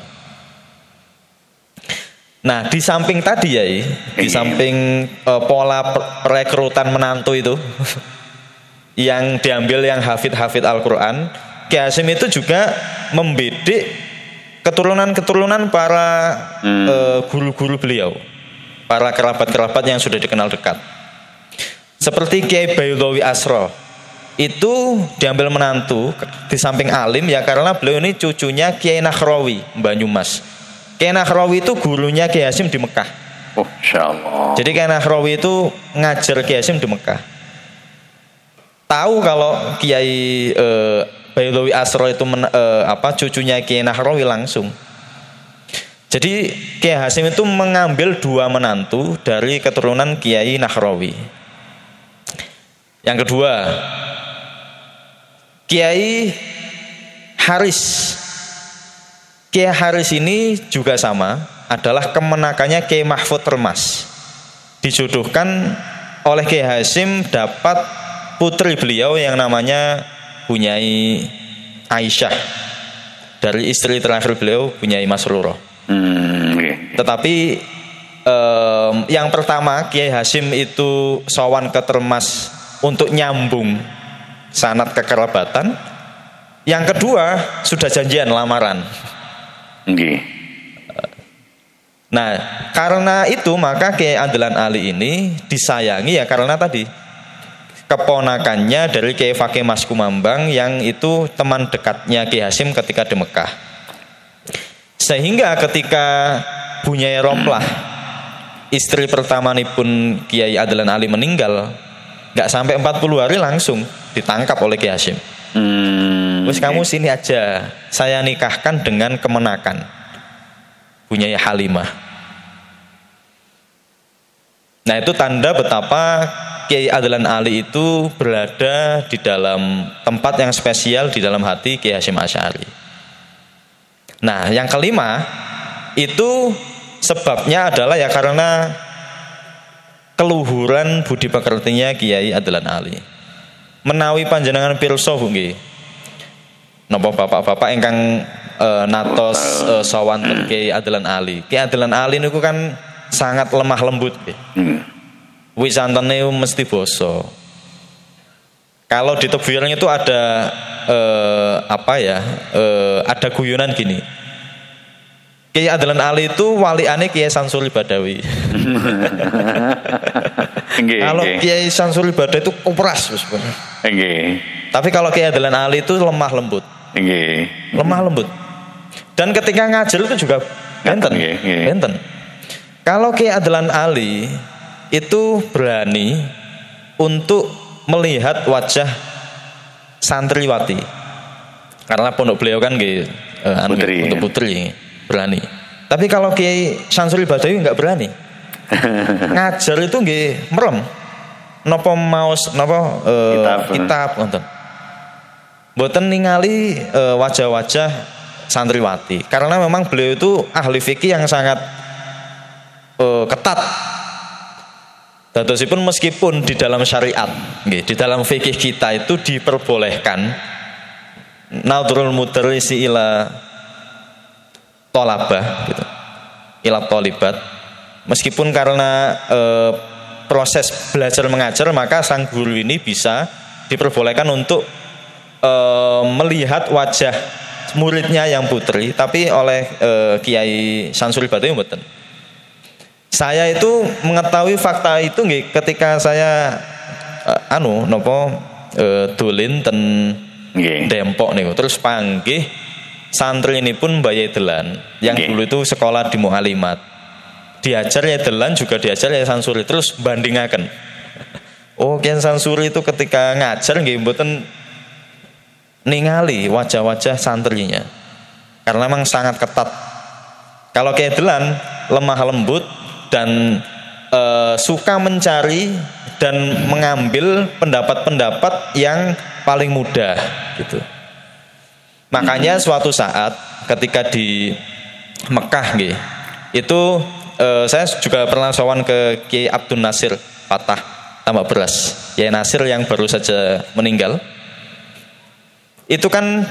Nah, di samping tadi ya, di samping pola perekrutan menantu itu yang diambil yang hafid Al-Quran, Kiai Hasyim itu juga membidik keturunan-keturunan para guru-guru beliau, para kerabat-kerabat yang sudah dikenal dekat. Seperti Kiai Bayyulawi Asro, itu diambil menantu di samping alim ya karena beliau ini cucunya Kiai Nahrawi Banyumas. Kiai Nahrawi itu gurunya Kiai Hasyim di Mekah. Oh, insyaallah. Jadi Kiai Nahrawi itu ngajar Kiai Hasyim di Mekah. Tahu kalau Kiai Bayyulawi Asro itu cucunya Kiai Nahrawi langsung. Jadi Kiai Hasyim itu mengambil 2 menantu dari keturunan Kiai Nahrawi. Yang kedua, Kiai Haris. Kiai Haris ini juga sama, adalah kemenakannya Kiai Mahfud Termas. Dijodohkan oleh Kiai Hasyim dapat putri beliau yang namanya Bunyai Aisyah, dari istri terakhir beliau Bunyai Masruroh. Tetapi yang pertama Kiai Hasyim itu sowan ke Termas untuk nyambung sanad kekerabatan. Yang kedua sudah janjian lamaran. Nah, karena itu maka Kiai Adlan Ali ini disayangi ya karena tadi keponakannya dari Kiai Fakih Mas Kumambang yang itu teman dekatnya Kiai Hasyim ketika di Mekah. Sehingga ketika Bunyai Romplah, istri pertama pun Kiai Adlan Ali meninggal, gak sampai 40 hari langsung ditangkap oleh Kiai Hasyim. Terus kamu sini aja, saya nikahkan dengan kemenakan Bunyai Halimah. Nah, itu tanda betapa Kiai Adlan Ali itu berada di dalam tempat yang spesial di dalam hati Kiai Hasyim Asy'ari. Nah, yang kelima itu sebabnya adalah ya karena keluhuran budi pekertinya Kiai Adlan Ali. Menawi panjenengan pirsa nggih. Napa bapak-bapak ingkang natos sawan Kiai Adlan Ali. Kiai Adlan Ali niku kan sangat lemah lembut nggih. Wisantene mesti basa. Kalau di tebirnya itu ada ada guyonan gini. Kiai Adlan Ali itu waliane Kiai Samsuri Badawi. Kalau Kiai Samsuri Badawi itu keras sebenarnya. Tapi kalau Kiai Adlan Ali itu lemah lembut. Lemah lembut. Dan ketika ngajar itu juga benten. Kalau Kiai Adlan Ali itu berani untuk melihat wajah santriwati, karena pondok beliau kan untuk putri berani. Tapi kalau Kiai Samsuri Badawi nggak berani. Ngajar itu nggih merem. Napa maos napa kitab nonton. Mboten ningali wajah-wajah santriwati, karena memang beliau itu ahli fikih yang sangat ketat. Dadosipun meskipun di dalam syariat, di dalam fikih kita itu diperbolehkan nadrul mudarrisi ila tolabah, gitu, ila tolibat. Meskipun karena proses belajar mengajar, maka sang guru ini bisa diperbolehkan untuk melihat wajah muridnya yang putri, tapi oleh Kiai Samsuri Badawi mboten. Saya itu mengetahui fakta itu nggih ketika saya dolin ten Dempok niku, terus panggih santri ini pun Mbak Yedelan yang dulu itu sekolah di Mu'alimat. Diajar Yedelan juga diajar ya Samsuri, terus bandingaken. Oh, Kiai Samsuri itu ketika ngajar nggih mboten ningali wajah-wajah santrinya. Karena memang sangat ketat. Kalau Kiai Delan lemah lembut dan suka mencari dan mengambil pendapat-pendapat yang paling mudah gitu. Makanya suatu saat ketika di Mekah itu saya juga pernah sowan ke Kiai Abdul Nasir Fatah Tambak Beras, Kiai Nasir yang baru saja meninggal. Itu kan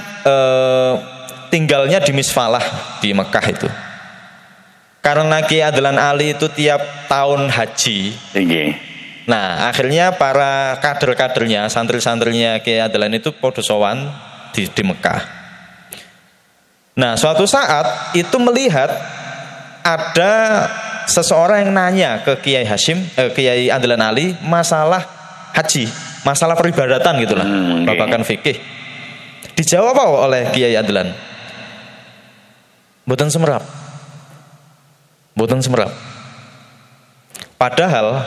tinggalnya di Misfalah di Mekah itu. Karena Kiai Adlan Ali itu tiap tahun haji. Nah, akhirnya para kader-kadernya, santri-santrinya Kiai Adlan itu podo sowan di Mekah. Nah, suatu saat itu melihat ada seseorang yang nanya ke Kiai Kiai Adlan Ali masalah haji, masalah peribadatan gitulah, babakan fikih. Dijawab apa oleh Kiai Adlan? Mboten semerap. Mboten semerap. Padahal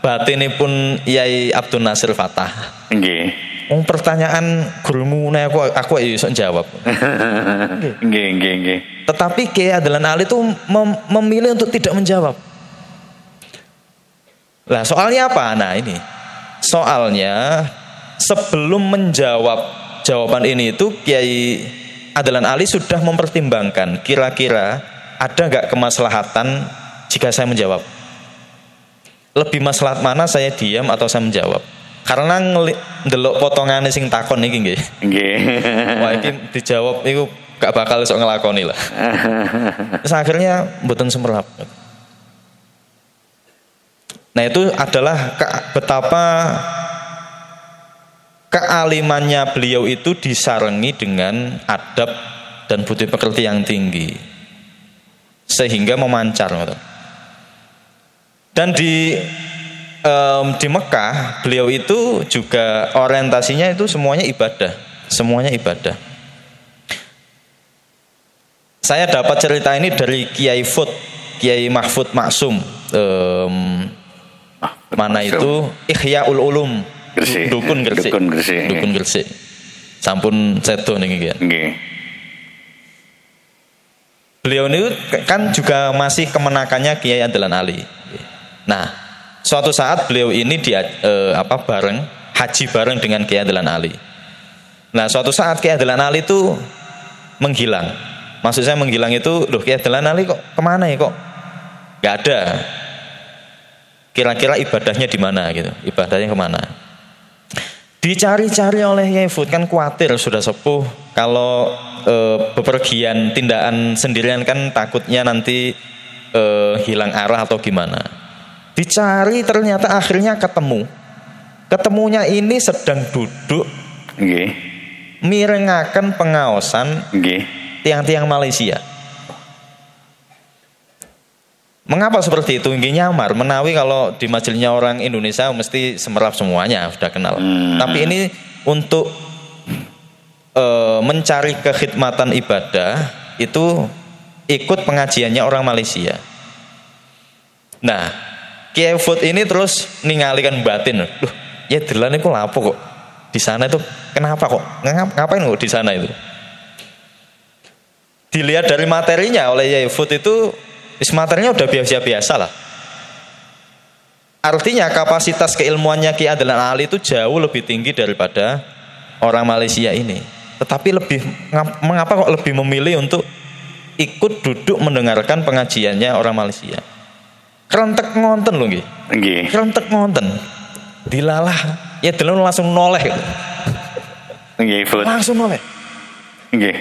batinipun Kiai Abdul Nasir Fatah. Nggih. Pertanyaan gurumu aku iso jawab. Nggih. Tetapi Kiai Adlan Ali itu memilih untuk tidak menjawab. Lah soalnya apa? Nah ini. Soalnya sebelum menjawab jawaban ini itu Kiai Adlan Ali sudah mempertimbangkan kira-kira ada nggak kemaslahatan jika saya menjawab. Lebih maslahat mana saya diam atau saya menjawab? Karena ndelok potongane sing takon iki nggih. Nggih. Wah iki dijawab iku gak bakal iso ngelakoni lah. Terus akhirnya mboten semerap. Nah itu adalah betapa kealimannya beliau itu disarengi dengan adab dan budi pekerti yang tinggi sehingga memancar. Dan di Mekah beliau itu juga orientasinya itu semuanya ibadah. Saya dapat cerita ini dari Kiai Mahfud Maksum. Mana itu Ihyaul Ulum Dukun Gresik. Sampun sedo niki ya. Beliau ini kan juga masih kemenakannya Kiai Adlan Ali. Nah, suatu saat beliau ini haji bareng dengan Kiai Adlan Ali. Nah, suatu saat Kiai Adlan Ali itu menghilang. Maksud saya menghilang itu, loh Kiai Adlan Ali kok kemana ya kok? Gak ada. Kira-kira ibadahnya di mana gitu? Ibadahnya kemana? Dicari-cari oleh Kiai Fud, kan khawatir sudah sepuh kalau bepergian tindakan sendirian kan takutnya nanti hilang arah atau gimana. Dicari ternyata akhirnya ketemu. Ketemunya ini sedang duduk mirengaken pengaosan tiang-tiang Malaysia. Mengapa seperti itu? Nggih nyamar menawi kalau di majelisnya orang Indonesia mesti semerap semuanya sudah kenal. Tapi ini untuk mencari kekhidmatan ibadah itu ikut pengajiannya orang Malaysia. Nah, Kiai Fud ini terus ninggalikan batin. Loh, ya Delan itu lapo kok di sana itu kenapa kok? Ngapain kok di sana itu? Dilihat dari materinya oleh Kiai Fud itu materinya udah biasa-biasa lah. Artinya kapasitas keilmuannya Kiai Adlan Ali itu jauh lebih tinggi daripada orang Malaysia ini. Tetapi mengapa kok lebih memilih untuk ikut duduk mendengarkan pengajiannya orang Malaysia? Kerentek ngonten loh nggih. Kerentek ngonten. Dilalah ya Delan langsung noleh. Nggih, Fud. Langsung noleh. Nggih.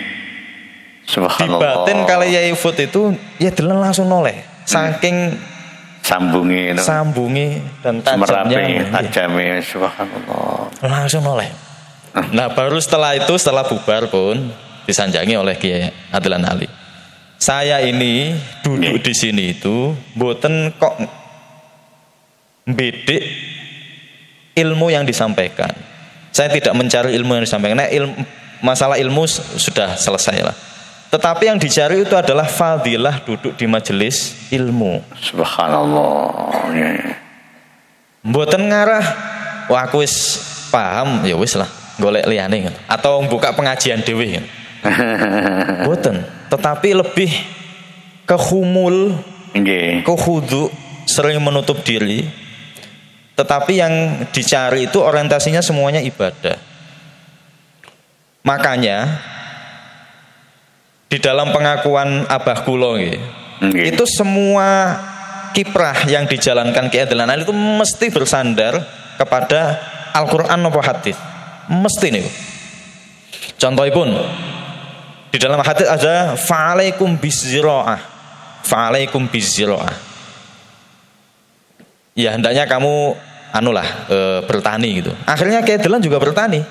Subhanallah. Dibatin kali Yai Fud itu ya Delan langsung noleh. Saking sambungi dan tajamnya. Subhanallah. Langsung noleh. Nah baru setelah bubar pun disanjangi oleh Kiai Adlan Ali. Saya ini duduk di sini itu mboten kok bedik ilmu yang disampaikan. Saya tidak mencari ilmu yang disampaikan. Nah, masalah ilmu sudah selesai lah. Tetapi yang dicari itu adalah fadilah duduk di majelis ilmu. Subhanallah. Mboten ngarah, wah aku wis paham, ya wis lah. golek liyane kan. Atau buka pengajian dhewe kan. Boten, tetapi lebih ke khumul, ke khudu, sering menutup diri. Tetapi yang dicari itu orientasinya semuanya ibadah. Makanya di dalam pengakuan Abah Kulo itu semua kiprah yang dijalankan Kiai Adlan Ali itu mesti bersandar kepada Al-Quran atau hadis. Mesti nih. Contohipun di dalam hadis ada fa'alaikum bizzira'ah. Fa'alaikum bizzira'ah. Ya hendaknya kamu bertani gitu. Akhirnya Kiai Adlan juga bertani.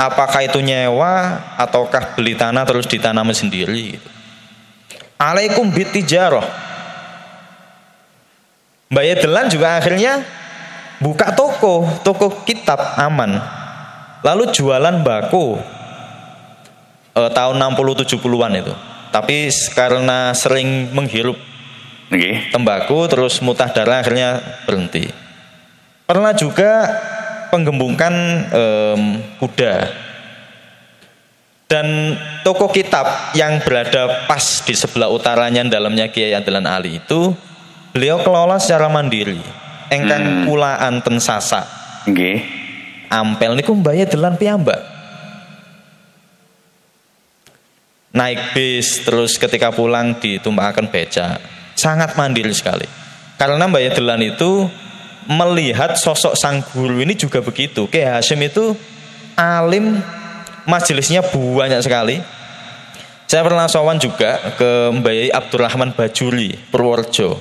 Apakah itu nyewa ataukah beli tanah terus ditanami sendiri gitu. Alaikum bitijarah. Mbak Yedelan juga akhirnya buka toko kitab aman. Lalu jualan bako tahun 60-70-an itu. Tapi karena sering menghirup tembakau terus mutah darah akhirnya berhenti. Pernah juga penggembukan kuda. Dan toko kitab yang berada pas di sebelah utaranya dalamnya Kiai Adlan Ali itu beliau kelola secara mandiri. Engkang kulaan ten Sasak. Nggih. Ampel niku Mbah Adlan piyambak. Naik bis terus ketika pulang ditumpahkan beca. Sangat mandiri sekali. Karena Mbah Adlan itu melihat sosok sang guru ini juga begitu. Kiai Hasyim itu alim, majelisnya banyak sekali. Saya pernah sowan juga ke Mbah Yai Abdurrahman Bajuri Purworejo.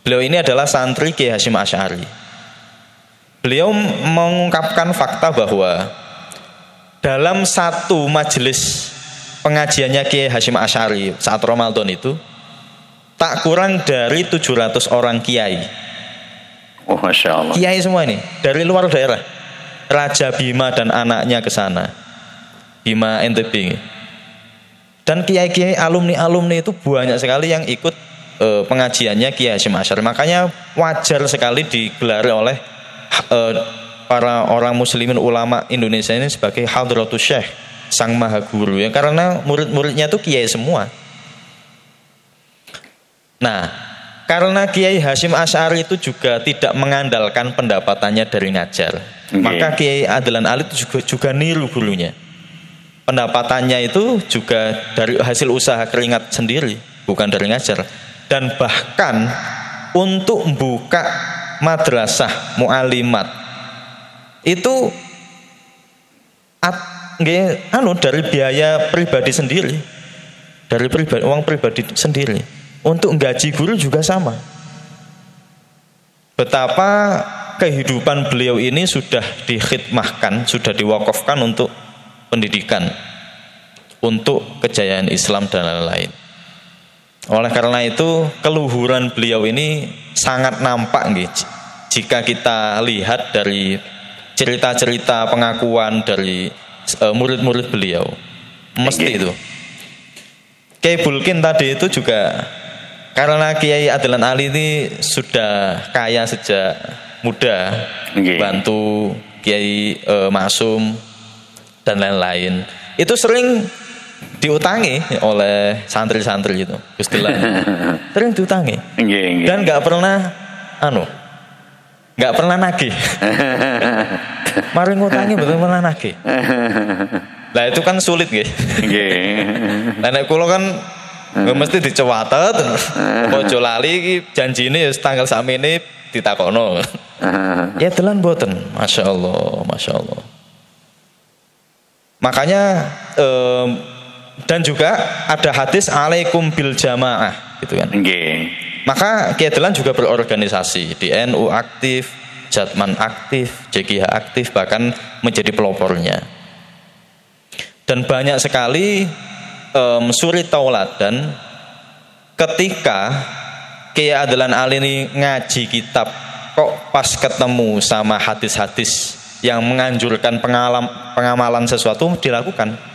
Beliau ini adalah santri Kiai Hasyim Asy'ari. Beliau mengungkapkan fakta bahwa dalam satu majelis pengajiannya Kiai Hasyim Asy'ari saat Ramadan itu tak kurang dari 700 orang kiai. Oh, Masya Allah. Kiai semua ini dari luar daerah. Raja Bima dan anaknya ke sana. Bima NTB. Dan kiai-kiai alumni-alumni itu banyak sekali yang ikut pengajiannya Kiai Hasyim Asy'ari. Makanya wajar sekali digelar oleh para orang muslimin ulama Indonesia ini sebagai Hadratus Syekh, Sang Maha Guru ya, karena murid-muridnya itu kiai semua. Nah, karena Kiai Hasyim Asy'ari itu juga tidak mengandalkan pendapatannya dari ngajar, maka Kiai Adlan Ali itu juga niru gurunya. Pendapatannya itu juga dari hasil usaha keringat sendiri, bukan dari ngajar. Dan bahkan untuk membuka madrasah mu'alimat itu dari biaya pribadi sendiri, dari uang pribadi sendiri. Untuk gaji guru juga sama. Betapa kehidupan beliau ini sudah dikhidmahkan, sudah diwakafkan untuk pendidikan, untuk kejayaan Islam dan lain-lain. Oleh karena itu keluhuran beliau ini sangat nampak jika kita lihat dari cerita-cerita pengakuan dari murid-murid beliau. Mesti itu. Kiai Bulkin tadi itu juga karena Kiai Adlan Ali ini sudah kaya sejak muda, bantu Kiai Maksum dan lain-lain. Itu sering diutangi oleh santri-santri itu, Gustilah. Sering diutangi. Dan nggak pernah nagih. Mari ngutangi betul pernah nagih. Lah itu kan sulit nggih. Nenek kula kan mesti dicewatet. Ojo lali iki janjine tanggal sakmene ditakono. Ya telan mboten. Masya Allah. Makanya dan juga ada hadis alaikum bil jamaah gitu kan. Maka Kiai Adlan juga berorganisasi di NU aktif, Jatman aktif, JKH aktif, bahkan menjadi pelopornya. Dan banyak sekali suri tauladan ketika Kiai Adlan Ali ini ngaji kitab kok pas ketemu sama hadis-hadis yang menganjurkan pengamalan sesuatu dilakukan.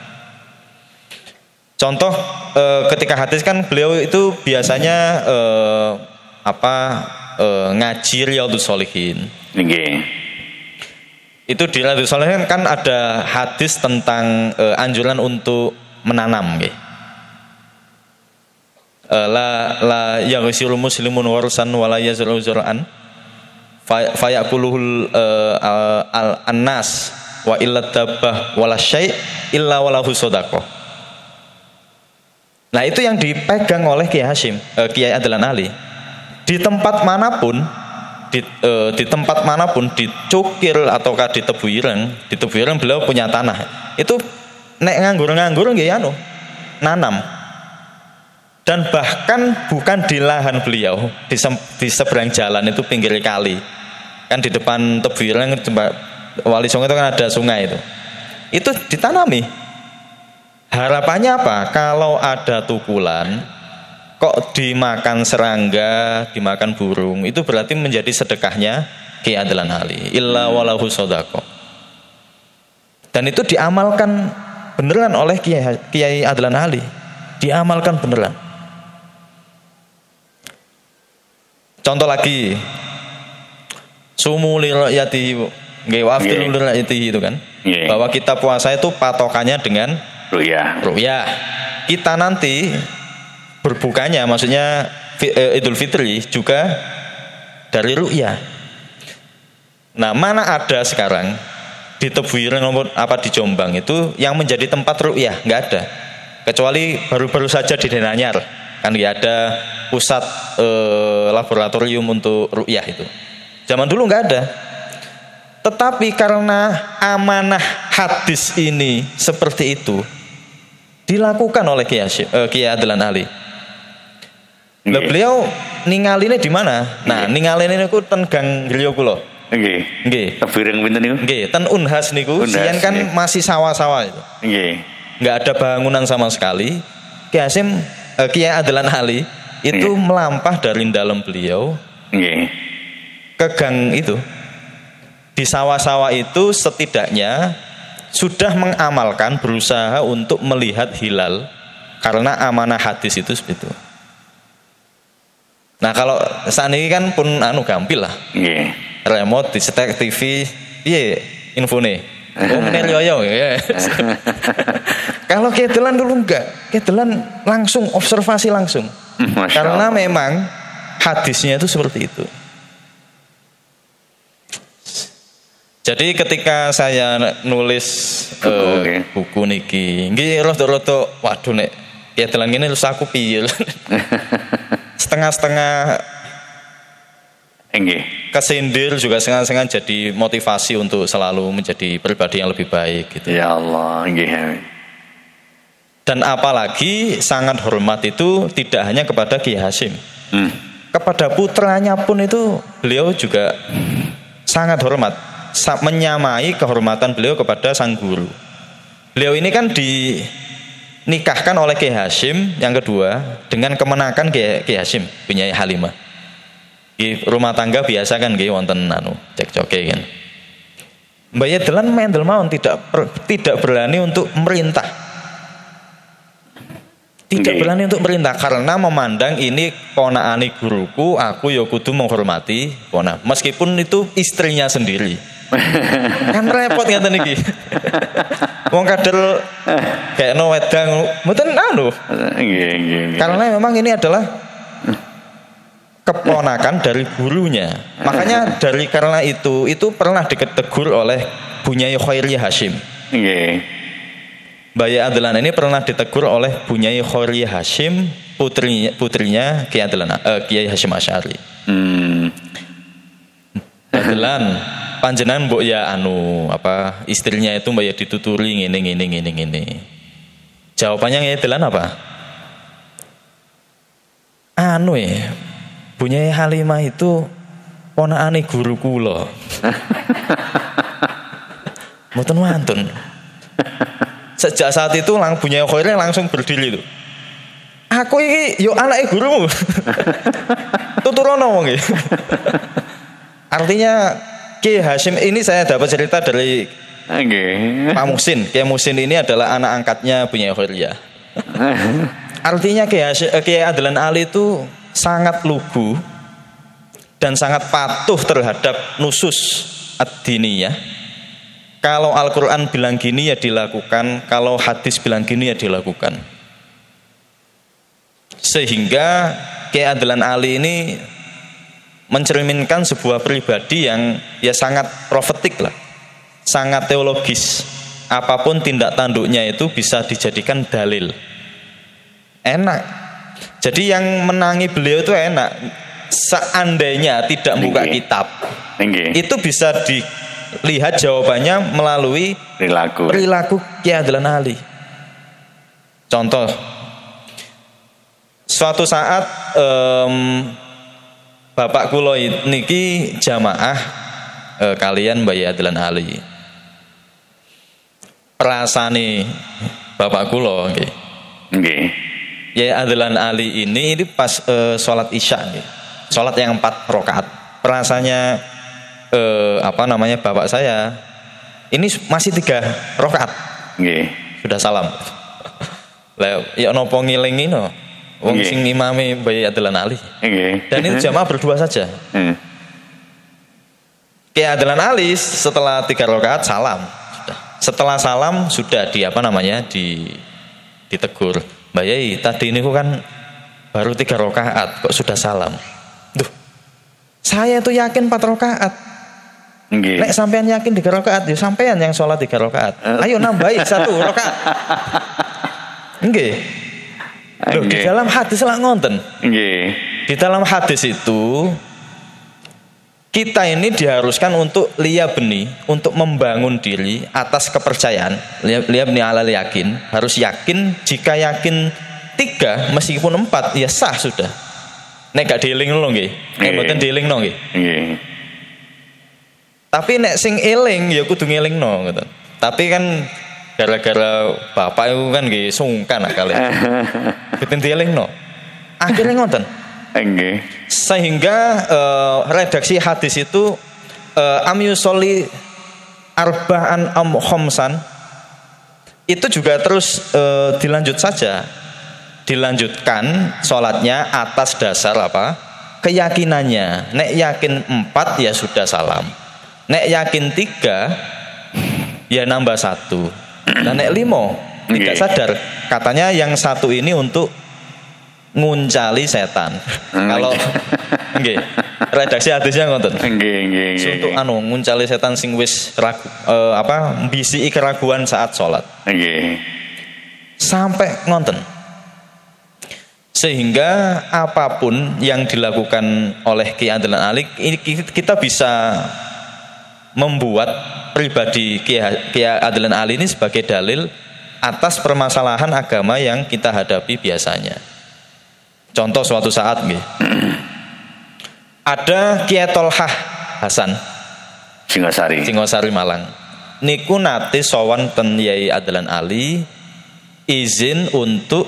Contoh ketika hadis kan beliau itu biasanya ngaji Riyadhus Shalihin. Itu di Riyadhus Shalihin kan ada hadis tentang anjuran untuk menanam nggih. La yaghsilul muslimun warsan wala yazru zur'an fayaquluhul annas wa illa dabbah wala syai' illa walahu shadaqah. Nah, itu yang dipegang oleh Kiai Hasyim, Kiai Adlan Ali. Di tempat manapun di tempat manapun, di Cukir ataukah di Tebuireng beliau punya tanah. Itu nek nganggur nggih nanam. Dan bahkan bukan di lahan beliau, di seberang jalan itu pinggir kali. Kan di depan Tebuireng Wali Songo itu kan ada sungai itu. Itu ditanami. Harapannya apa? Kalau ada tukulan kok dimakan serangga, dimakan burung, itu berarti menjadi sedekahnya Kiai Adlan Ali. Illa walahu shadaqah. Dan itu diamalkan beneran oleh Kiai Adlan Ali. Diamalkan beneran. Contoh lagi, sumu li ra'yatihi nggih wa aftiru li ra'yatihi itu kan. Bahwa kita puasa itu patokannya dengan ru'yah. Kita nanti berbukanya maksudnya Idul Fitri juga dari ru'yah. Nah, mana ada sekarang di Tebuireng apa di Jombang itu yang menjadi tempat ru'yah? Nggak ada. Kecuali baru-baru saja di Denanyar kan ya ada pusat laboratorium untuk ru'yah itu. Zaman dulu nggak ada. Tetapi karena amanah hadis ini seperti itu dilakukan oleh Kiai Adlan Ali. Lah beliau ningaline di mana? Nah, ningaline niku ten Gang Griya kula. Nggih. Nggih. Tebuireng pinten niku? Nggih, ten Unhas niku. Sian kan masih sawah-sawah itu. Nggih. Enggak ada bangunan sama sekali. Kiai Adlan Ali itu melampah dari dalam beliau. Nggih. Ke gang itu. Di sawah-sawah itu setidaknya sudah mengamalkan, berusaha untuk melihat hilal karena amanah hadis itu seperti itu. Nah, kalau saat ini kan pun gampil lah. Yeah. Remote dicetek TV, piye infone. Oh, menel yoyo ya. Kalau kedelan dulu enggak, kedelan langsung observasi langsung. Karena memang hadisnya itu seperti itu. Jadi ketika saya nulis buku niki, nggih rada-rada waduh nek ya dalan ngene terus aku piye. Setengah-setengah kesindir juga setengah-setengah jadi motivasi untuk selalu menjadi pribadi yang lebih baik gitu. Ya Allah, nggih. Dan apalagi sangat hormat itu tidak hanya kepada Kiai Hasyim. Kepada putranya pun itu beliau juga sangat hormat. Menyamai kehormatan beliau kepada sang guru. Beliau ini kan dinikahkan oleh Kiai Hasyim yang kedua dengan kemenakan Kiai Hasyim punya Halimah. Di rumah tangga biasa kan nggih wonten cekcoke kan. Mbak Yedelan mendel mawon tidak berani untuk merintah. Tidak berani untuk merintah karena memandang ini ponakane guruku, aku ya kudu menghormati ponak. Meskipun itu istrinya sendiri. Kan repot ngeten iki. Wong kadel kayakno wedang mboten nggih. Karena memang ini adalah keponakan dari gurunya. Makanya karena itu pernah ditegur oleh Bunyai Khairiyah Hasyim. Nggih. Mbak Adlan ini pernah ditegur oleh Bunyai Khairiyah Hasyim, putrinya Kiai Hasyim Asy'ari. Adlan panjenengan mbok ya istrinya itu mbak ya dituturi ngene. Jawabannya Kiai Adlan apa? Bunyai Halimah itu ponakane guru kula. Mboten wantun. Sejak saat itu Bunyai Khairiyah langsung berdiri itu. Aku iki yo anake gurumu. Tuturono wong iki. Artinya Kiai Hasyim ini saya dapat cerita dari Pak Muhsin. Kiai Muhsin ini adalah anak angkatnya Bunyai Khairiyah. Artinya Kiai Adlan Ali itu sangat lugu dan sangat patuh terhadap nusus ad-diniyah. Kalau Al-Quran bilang gini ya dilakukan, kalau hadis bilang gini ya dilakukan. Sehingga Kiai Adlan Ali ini mencerminkan sebuah pribadi yang ya sangat profetik lah, sangat teologis. Apapun tindak tanduknya itu bisa dijadikan dalil. Enak. Jadi yang menangi beliau itu enak. Seandainya tidak buka kitab, itu bisa dilihat jawabannya melalui perilaku Kiai Adlan Ali. Contoh, suatu saat bapak kula niki jamaah kalian Mbah Adlan Ali. Perasane bapak kula nggih. Nggih. Ya Adlan Ali ini pas sholat isya nggih. Sholat yang 4 rakaat. Rasanya bapak saya ini masih 3 rakaat. Nggih. Sudah salam. Lah ya napa ngilingi no? Wong sing imame Mbah Adlan Ali. Nggih. Dan itu jamaah berdua saja. Kiai Adlan Ali setelah 3 rakaat salam. Setelah salam sudah ditegur. Mbak Yai, tadi ini kan baru 3 rakaat kok sudah salam. Duh, saya tuh yakin 4 rakaat. Nek sampean yakin 3 rakaat, ya sampean yang sholat 3 rakaat. Ayo nambahin 1 rakaat. Nggih. Loh, di dalam hadis lah ngonten. Nggih. Di dalam hadis itu kita ini diharuskan untuk liyabni, untuk membangun diri atas kepercayaan. Liyabni alal yakin, harus yakin. Jika yakin 3 meskipun 4 ya sah sudah. Nek gak dieling lho nggih. Nek mboten dieling nggih. Nggih. Tapi nek sing eling ya kudu ngelingno ngoten. Tapi kan gara-gara bapak itu kan nggih sungkan akale. Kudu dielingno. Akhirnya ngoten. Nggih. Sehingga redaksi hadis itu am yusolli arba'an am khamsan itu juga terus dilanjutkan sholatnya atas dasar apa? Keyakinannya. Nek yakin 4 ya sudah salam. Nek yakin 3 ya nambah 1. Dan nek 5 tidak sadar. Katanya yang 1 ini untuk nguncali setan. Kalau nggih, redaksi hadisnya ngoten. Nggih. Untuk nguncali setan sing wis bisiki keraguan saat sholat. Nggih. Sampai ngonten. Sehingga apapun yang dilakukan oleh Kiai Adlan Ali, kita bisa membuat pribadi Kiai Adlan Ali ini sebagai dalil atas permasalahan agama yang kita hadapi biasanya. Contoh suatu saat nggih. Ada Kiai Tolhah Hasan Singosari Malang. Niku nate sowan ten Kiai Adlan Ali izin untuk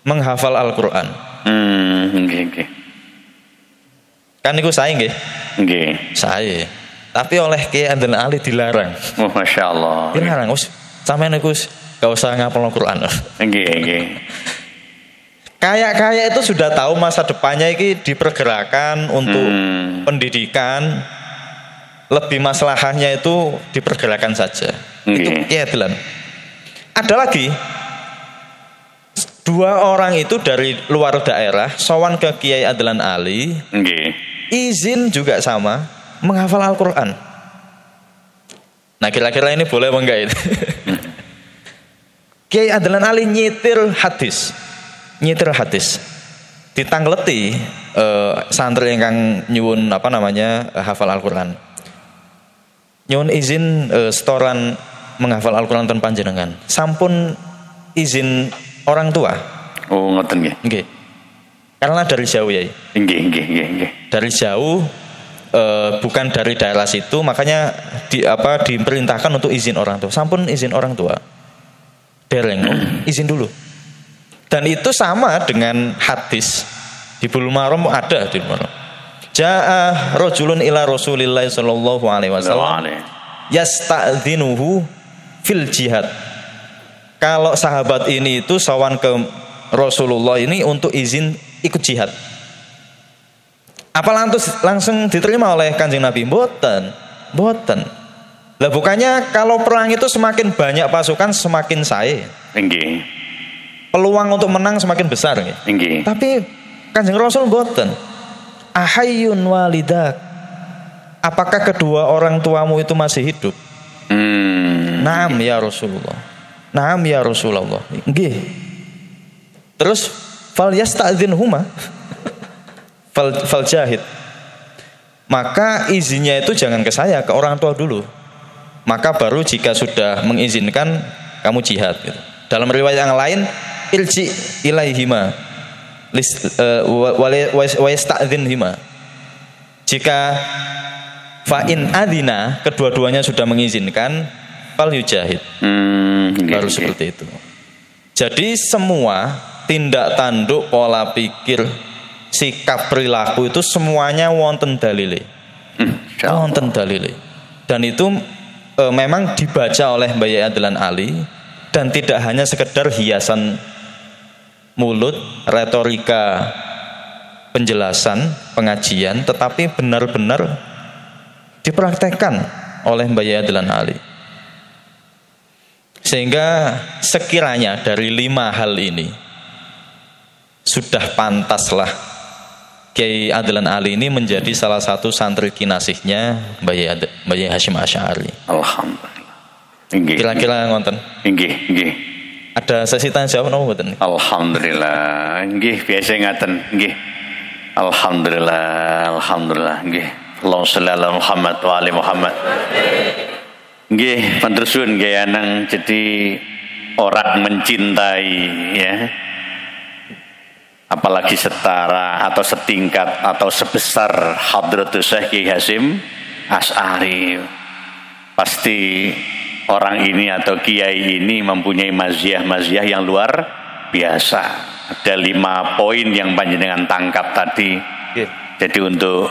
menghafal Al-Qur'an. Nggih. Kan niku saya nggih. Nggih. Saya. Tapi oleh Kiai Adlan Ali dilarang. Oh, masyaallah. Dilarang wis sampeyan niku gak usah ngapal Al-Qur'an. Nggih. Kayak itu sudah tahu masa depannya ini dipergerakan untuk pendidikan, lebih masalahnya itu dipergerakan saja. Itu Kiai Adlan. Ada lagi 2 orang itu dari luar daerah sowan ke Kiai Adlan Ali, izin juga sama menghafal Al-Qur'an. Nah kira-kira ini boleh apa enggak ini? Kiai Adlan Ali nyetir hadis ditangleti santri yang nyuwun hafal Al-Qur'an. Nyuwun izin setoran menghafal Al-Qur'an ten panjenengan. Sampun izin orang tua. Oh ngoten nggih. Nggih. Karena dari jauh ya. Nggih. Dari jauh bukan dari daerah situ, makanya diperintahkan untuk izin orang tua. Sampun izin orang tua. Dereng izin dulu. Dan itu sama dengan hadis di Bulughul Maram ada di Bulughul Maram. Jaa rajulun ila Rasulillah sallallahu alaihi wasallam yasta'dzinuhu fil jihad. Kalau sahabat ini itu sawan ke Rasulullah ini untuk izin ikut jihad. Apa langsung diterima oleh Kanjeng Nabi? Mboten. Lah bukannya kalau perang itu semakin banyak pasukan semakin sae. Nggih. Peluang untuk menang semakin besar nggih. Nggih. Tapi Kanjeng Rasul mboten. Ahayyun walidak. Apakah kedua orang tuamu itu masih hidup? Naam ya Rasulullah. Naam ya Rasulullah. Nggih. Terus fal yasta'dzinhuma. Fal jahid. Maka izinnya itu jangan ke saya, ke orang tua dulu. Maka baru jika sudah mengizinkan kamu jihad gitu. Dalam riwayat yang lain irji ilaihima wa yasta'dzinhima. Jika fa'in adina kedua-duanya sudah mengizinkan fal yujahid. Baru seperti itu. Jadi semua tindak tanduk, pola pikir, sikap, perilaku itu semuanya wonten dalile. Wonten dalile. Dan itu memang dibaca oleh Mbah Yai Adlan Ali dan tidak hanya sekedar hiasan mulut, retorika, penjelasan, pengajian, tetapi benar-benar dipraktekkan oleh Mbah Yai Adlan Ali. Sehingga sekiranya dari 5 hal ini sudah pantaslah Kiai Adlan Ali ini menjadi salah satu santri kinasihnya Mbah Yai Hasyim Asy'ari. Alhamdulillah. Kira-kira ngonten. Nggih. Ada sesi tanya jawab napa mboten? Alhamdulillah. Nggih, biasa ngaten. Nggih. Alhamdulillah. Nggih. Allahumma shalli ala Muhammad wa ali Muhammad. Nggih, pantersun nggih anang jadi orang mencintai ya. Apalagi setara atau setingkat atau sebesar Hadratus Syekh Kiai Hasyim Asy'ari. Pasti orang ini atau kiai ini mempunyai maziyah yang luar biasa. Ada 5 poin yang panjenengan tangkap tadi. Jadi untuk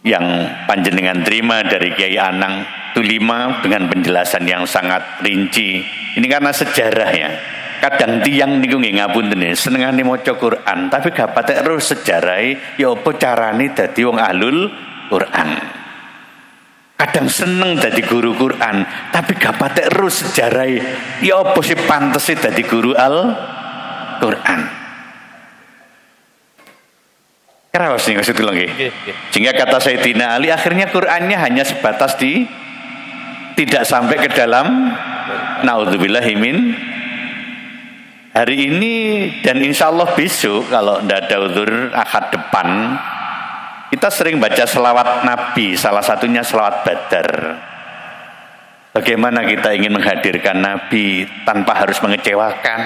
yang panjenengan terima dari Kiai Anang itu 5 dengan penjelasan yang sangat rinci. Ini karena sejarah ya. Kadang tiang niku nggih ngapunten senengane maca Quran tapi gak patek terus sejarahe ya apa carane dadi wong ahlul Quran. Kadang seneng dadi guru Quran tapi gak patek terus sejarahe ya apa sih pantese dadi guru Al-Quran. Kerawas nih maksud kula nggih. Sehingga kata Sayyidina Ali akhirnya Qurannya hanya sebatas tidak sampai ke dalam naudzubillahi min. Hari ini dan insya Allah besok kalau tidak ada uzur akad depan kita sering baca selawat Nabi, salah satunya selawat Badar. Bagaimana kita ingin menghadirkan Nabi tanpa harus mengecewakan.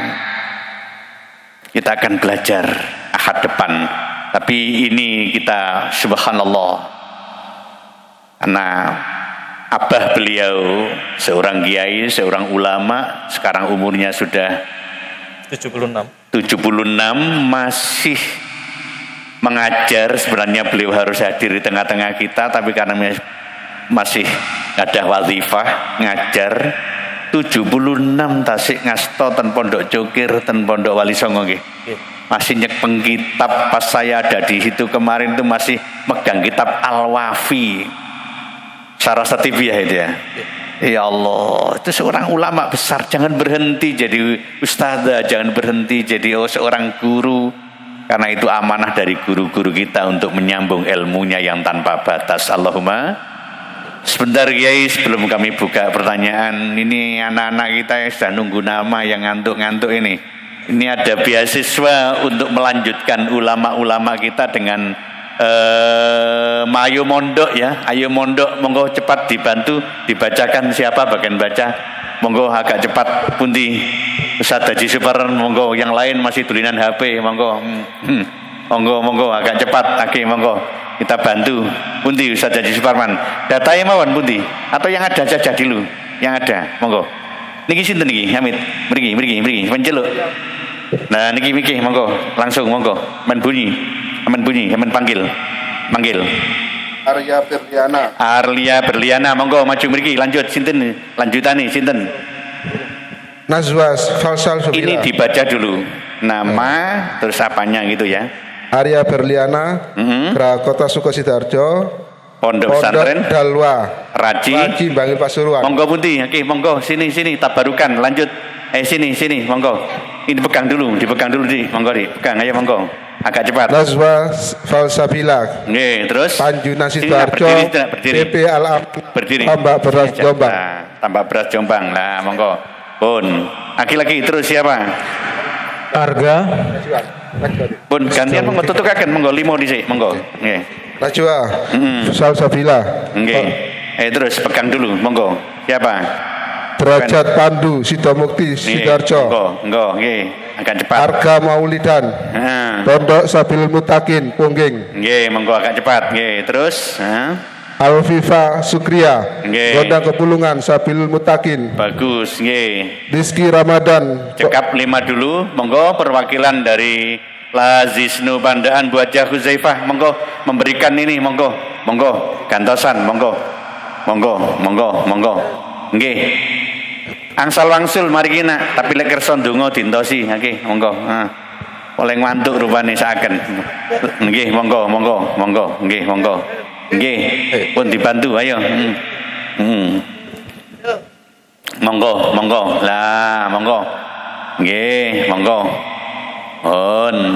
Kita akan belajar akad depan. Tapi ini kita subhanallah karena abah beliau seorang kiai, seorang ulama, sekarang umurnya sudah 76 masih mengajar. Sebenarnya beliau harus hadir di tengah-tengah kita tapi karena masih ada wazifah ngajar 76 tasik ngasto ten Pondok Cukir ten Pondok Wali Songo nggih. Masih nyekeng kitab. Pas saya ada di situ kemarin itu masih megang kitab Al-Wafi Syarah Satibiyah itu ya. Ya Allah, itu seorang ulama besar. Jangan berhenti jadi ustadzah, jangan berhenti jadi seorang guru. Karena itu amanah dari guru-guru kita untuk menyambung ilmunya yang tanpa batas. Allahumma. Sebentar Kiai, sebelum kami buka pertanyaan, ini anak-anak kita yang sudah nunggu nama yang ngantuk-ngantuk ini. Ini ada beasiswa untuk melanjutkan ulama-ulama kita dengan Ayo mondok ya, ayo mondok, monggo cepat dibantu dibacakan siapa bagian baca, monggo agak cepat pundi Ustaz Haji Super, monggo yang lain masih tulinan HP, monggo monggo agak cepat, oke monggo kita bantu pundi Ustaz Haji Suparman, datanya mawon pundi atau yang ada saja dulu, yang ada monggo niki sinten niki Hamid, mriki penceluk. Nah niki monggo langsung monggo men bunyi panggil Arlia Berliana monggo maju mriki lanjut sinten lanjutane sinten Nazwas Falsal Subila. Ini dibaca dulu nama terus apanya gitu ya. Arya Berliana Kota Sukosidarjo Pondok Pesantren Dalwa Raji Bangil Pasuruan. Monggo pundi? Oke, monggo sini tabarukan lanjut. Sini monggo. Ini dipegang dulu di. Monggo di, pegang ayo monggo. Agak cepat. Nazwa Falsafila. Nggih, terus Tanjuna Sidoarjo. Berdiri. PP Al Berdiri. Tambak Beras Jombang. Tambak Beras Jombang. Lah, monggo. Pun. Lagi terus siapa? Harga. Pun gantian monggo tutukaken monggo 5 dhisik, monggo. Nggih. Najwa Falsafila. Nggih. Terus pegang dulu, monggo. Siapa? Derajat Pandu Sidomukti Sidoarjo. Monggo, nggih. Agak cepat. Harga Maulidan. Pondok Sabil Mutakin Pungging. Nggih, monggo agak cepat. Nggih, terus. Alfifa Sukria. Nggih. Gondang Kepulungan Sabil Mutakin. Bagus, nggih. Rizky Ramadan. Cekap 5 dulu, monggo perwakilan dari Lazisnu Pandaan Buajah Huzaifah, monggo memberikan ini, monggo gantosan, monggo. Nggih. Angsal wangsul mari kina, tapi lek kersa ndonga dintosi, nggih, monggo. Oleh ngantuk rupane saken. Nggih, monggo. Nggih, monggo. Nggih, pun dibantu ayo. Monggo. Lah, monggo. Nggih, monggo.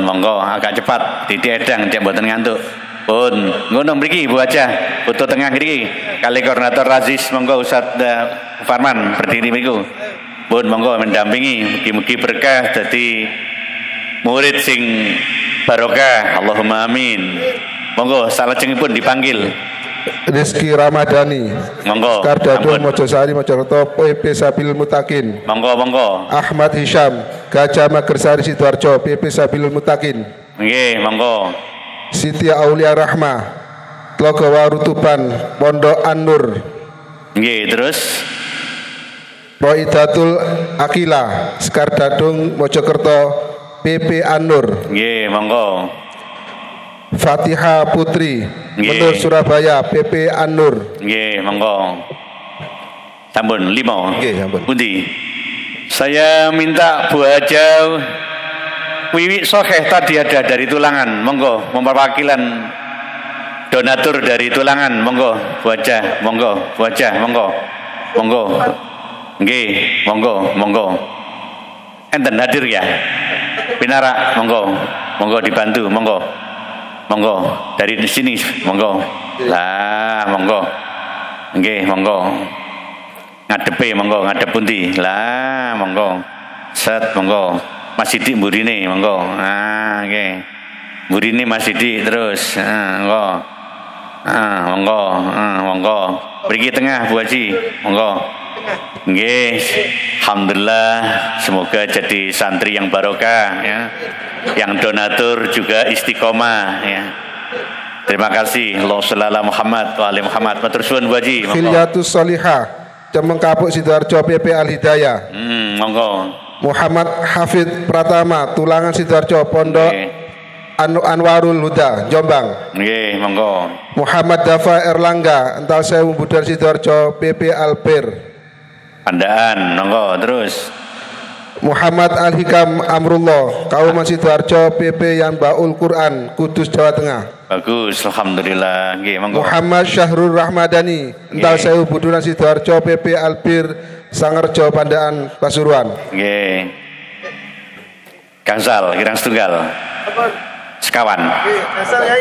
Monggo agak cepat titik edang cek mboten ngantuk. Ngono mriki Bu Aja, foto tengah mriki kali koordinator Razis, monggo Ustaz Farman berdiri mriku. Monggo mendampingi, mugi-mugi berkah dadi murid sing barokah. Allahumma amin. Monggo salajengipun dipanggil Rizky Ramadhani. Monggo. Kardado Mojosari Mojokerto PP Sabil Mutakin. Monggo. Ahmad Hisham Gajah Magersari Sidoarjo PP Sabil Mutakin. Nggih, monggo. Siti Aulia Rahma Tlogowaru Tuban Pondok An-Nur. Nggih, terus Roidatul Akila Skardadung Mojokerto PP An-Nur. Nggih, monggo. Fatihah Putri Menur Surabaya PP An-Nur. Nggih, monggo. Sampun 5. Nggih, sampun. Pundi? Saya minta Bu Haja Wiwi Sokeh tadi ada dari Tulangan, monggo memperwakilan donatur dari Tulangan, monggo Bu Haja, monggo. Nggih, monggo. Enten hadir ya? Pinara, monggo dibantu, monggo dari sini, monggo. Lah, monggo. Nggih, monggo. Ngadep pundi. Lah, monggo. Set, monggo. Mas Sidik mburine, monggo. Nggih. Mburine Mas Sidik terus. Monggo. Mriki tengah Bu Haji, monggo. Nggih. Alhamdulillah, semoga jadi santri yang barokah ya. Yang donatur juga istiqomah ya. Terima kasih. Allahumma shalli ala Muhammad wa ali Muhammad. Matur suwun Bu Haji. Filiatus Solihah Cemengkapuk Sidoarjo PP Al Hidayah. Monggo. Muhammad Hafid Pratama Tulangan Sidoarjo Pondok Anwarul Huda Jombang. Nggih, monggo. Muhammad Dafa Erlangga Ental Sewu Budar Sidoarjo PP Alpir Pandaan, monggo terus. Muhammad Al-Hikam Amrullah Kauman Sidoarjo PP Yanbaul Quran Kudus Jawa Tengah. Bagus, alhamdulillah. Nggih, monggo. Muhammad Syahrul Rahmadani Ental Sewu Buduran Sidoarjo PP Alpir Sangerjo Pandaan Pasuruan. Nggih. Gangsal kirang setunggal. Sekawan.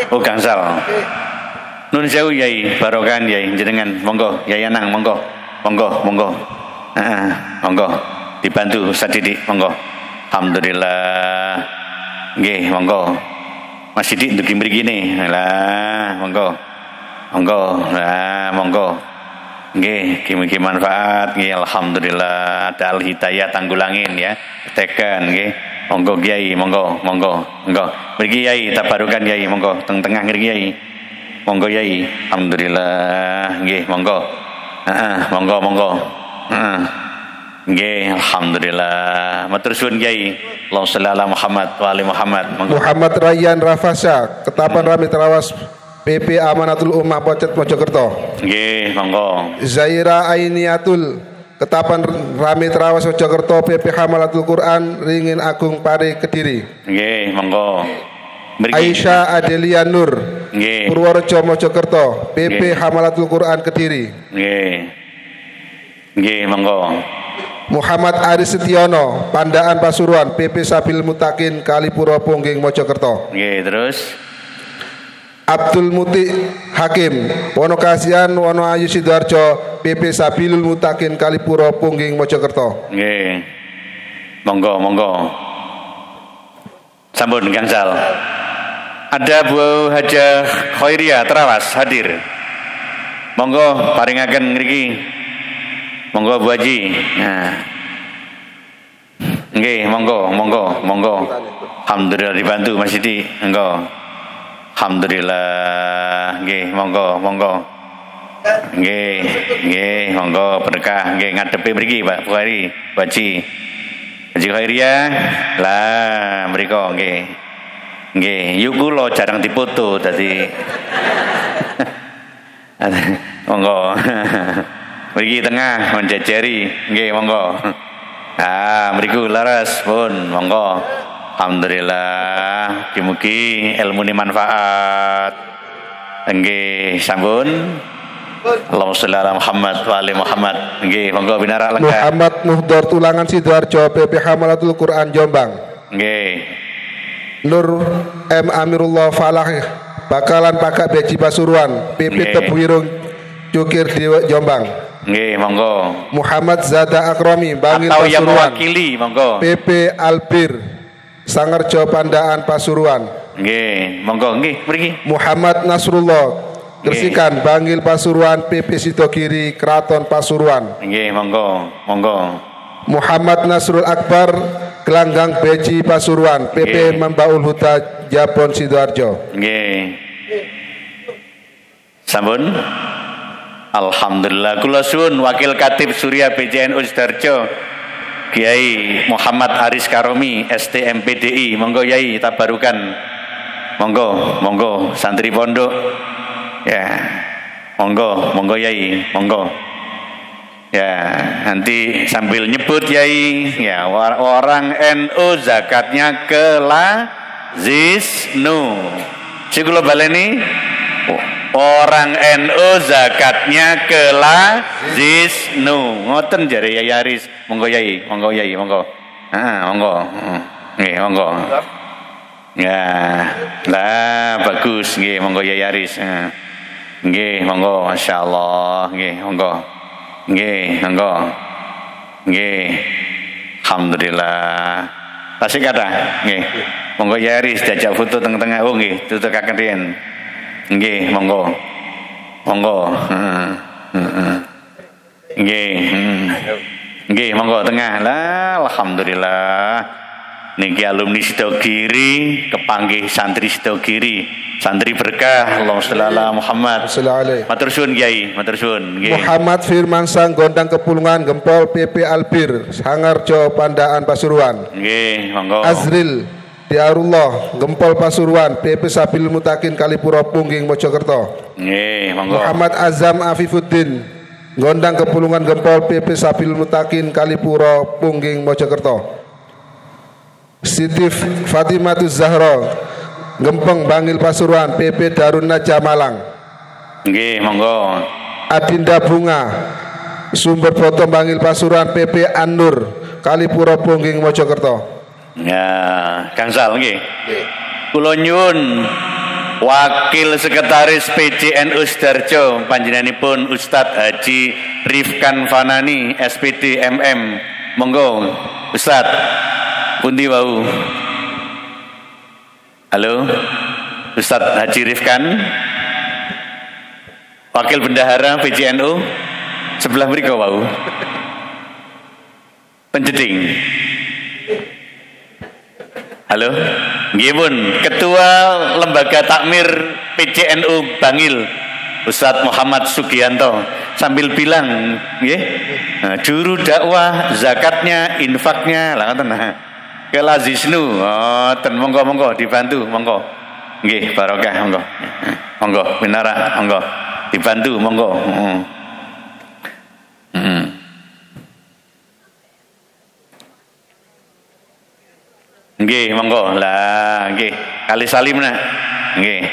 Gangsal. Nun sewu Yai, barokan Yai jenengan, monggo. Yai Anang, monggo. Monggo. Dibantu Ustaz Didik, monggo. Alhamdulillah. Nggih, monggo. Mas Didik ndugi mriki. Lah, monggo. Lah, monggo. Nggih, mugi manfaat. Nggih, alhamdulillah ada Al-Hidayah Tanggulangin ya. Tekan nggih. Monggo Kiai, monggo. Mriki Yai tabarukan Yai, monggo teng-tengah mriki Yai. Monggo Yai. Alhamdulillah. Nggih, monggo. Monggo. Nggih, alhamdulillah. Matur suwun Kiai. Allahumma shalli ala Muhammad wa ali Muhammad. Monggo. Muhammad Rayyan Rafasya Ketapan Rami Terawas PP Amanatul Ummah Pocet Mojokerto. Nggih, monggo. Zaira Ainiatul Ketapan Rami Terawas Mojokerto PP Hamalatul Quran Ringin Agung Pari Kediri. Nggih, monggo. Aisyah Adelia Nur Nggih. Purworejo Mojokerto, PP Nggih. Hamalatul Quran Kediri. Nggih. Nggih, monggo. Muhammad Aris Setiono, Pandaan Pasuruan, PP Sabil Mutakin Kalipuro Pungging Mojokerto. Nggih, terus Abdul Muti Hakim, Wonokasian Wonoayu Sidoarjo, PP Sabilul Mutakin Kalipuro Pungging Mojokerto. nggih. Monggo, monggo. Sampun gangsal. Ada Bu Hajah Khairia Terawas hadir. Monggo paringaken ngriki. Monggo Bu Haji. Nah. Nggih, monggo, monggo, monggo. Alhamdulillah dibantu Mas Siti. Monggo. Alhamdulillah. Nggih, monggo, monggo. Nggih, nggih, monggo berkah. Nggih ngadepi mriki Pak Bukhari, Bu Haji. Haji Khairia. Lah, mriko nggih. Nggih, yuk kula jarang dipoto dadi monggo. Mriki tengah menjejeri, nggih monggo. Ah, mriku laras pun monggo. Alhamdulillah, mugi-mugi ilmune manfaat. Nggih, sampun. Allahumma sholli ala Muhammad wa ali Muhammad. Nggih, monggo binarak lengkap. Muhammad Muhdor Tulangan Sidoarjo, PP Hamalatul Quran Jombang. Nggih. Nur M Amirullah Falah, Bakalan Pakak Beji Pasuruan, PP Nggih. Tebuirung Cukir Dewa Jombang. Nggih, monggo. Muhammad Zada Akromi, Bangil Atau yang Pasuruan, mewakili, monggo. PP Albir Sangarjo Pandaan Pasuruan. Nggih, monggo nggih mriki. Muhammad Nasrullah Gersikan, Bangil Pasuruan, PP Sidogiri Kraton Pasuruan. Nggih, monggo, monggo. Muhammad Nasrul Akbar Gelanggang Beji Pasuruan, PP Nggih. Mambaul Huda Jabon Sidoarjo. Nggih. Sampun. Alhamdulillah kula suwun Wakil Katib Surya BJNU Sidoarjo Kiai Muhammad Aris Karomi STMPDI, monggo Yai tabarukan. Monggo, monggo santri pondok. Ya. Monggo, monggo Yai, monggo. Ya, nanti sambil nyebut Yai, ya orang NU zakatnya ke Lazisnu. Cikula baleni orang NU zakatnya ke Lazisnu. Ngoten jare Yai Aris. Monggo Yai, monggo Yai, monggo. Ah, monggo. Nggih, monggo. Ya, lah bagus nggih, monggo Yai Aris. Nggih, monggo masyaallah, nggih, monggo. Nggih, monggo. Nggih. Alhamdulillah. Tasih kathah, nggih. Monggo Yai Aris diajak foto teng-tengah. Oh nggih, tuturaken riyen. Nggih, monggo. Monggo. Nggih. Nggih, monggo tengah. Lah, alhamdulillah. Niki alumni Sidogiri, kepanggih santri Sidogiri, santri berkah. Allahumma sholli ala Muhammad. Matur suwun Kiai, matur suwun. Nggih. Muhammad Firman Sang Gondang Kepulungan Gempol, PP Albir Sangarjo Pandaan Pasuruan. Nggih, monggo. Azril Diarullah Gempol Pasuruan, PP Sabil Mutakin Kalipuro Pungging Mojokerto. Nggih, monggo. Muhammad Azam Afifuddin Gondang Kepulungan Gempol, PP Sabil Mutakin Kalipuro Pungging Mojokerto. Siti Fatimatus Zahra Gempeng Bangil Pasuruan, PP Darun Najah Malang. Nggih, monggo. Adinda Bunga Sumber Foto Bangil Pasuruan, PP An-Nur Kalipuro Pungging Mojokerto. Ya, Gangsal nggih. Kula nyuwun Wakil Sekretaris PJNU Sidoarjo panjenenganipun Ustadz Haji Rifkan Fanani SPD MM. Monggo Ustadz. Pundi wau? Halo, Ustadz Haji Rifkan, Wakil Bendahara PJNU, sebelah mriko wau. Penjeding. Halo, nggih pun Ketua Lembaga Takmir PJNU Bangil, Ustadz Muhammad Sugianto, sambil bilang, nggih, nah, juru dakwah, zakatnya, infaknya, lah ngoten. Ke Lazisnu, ten monggo dibantu, monggo. Nggih, barokah monggo. Monggo minara, monggo. Dibantu monggo. Nggih, monggo. Lah, nggih. Kali salim nak. Nggih.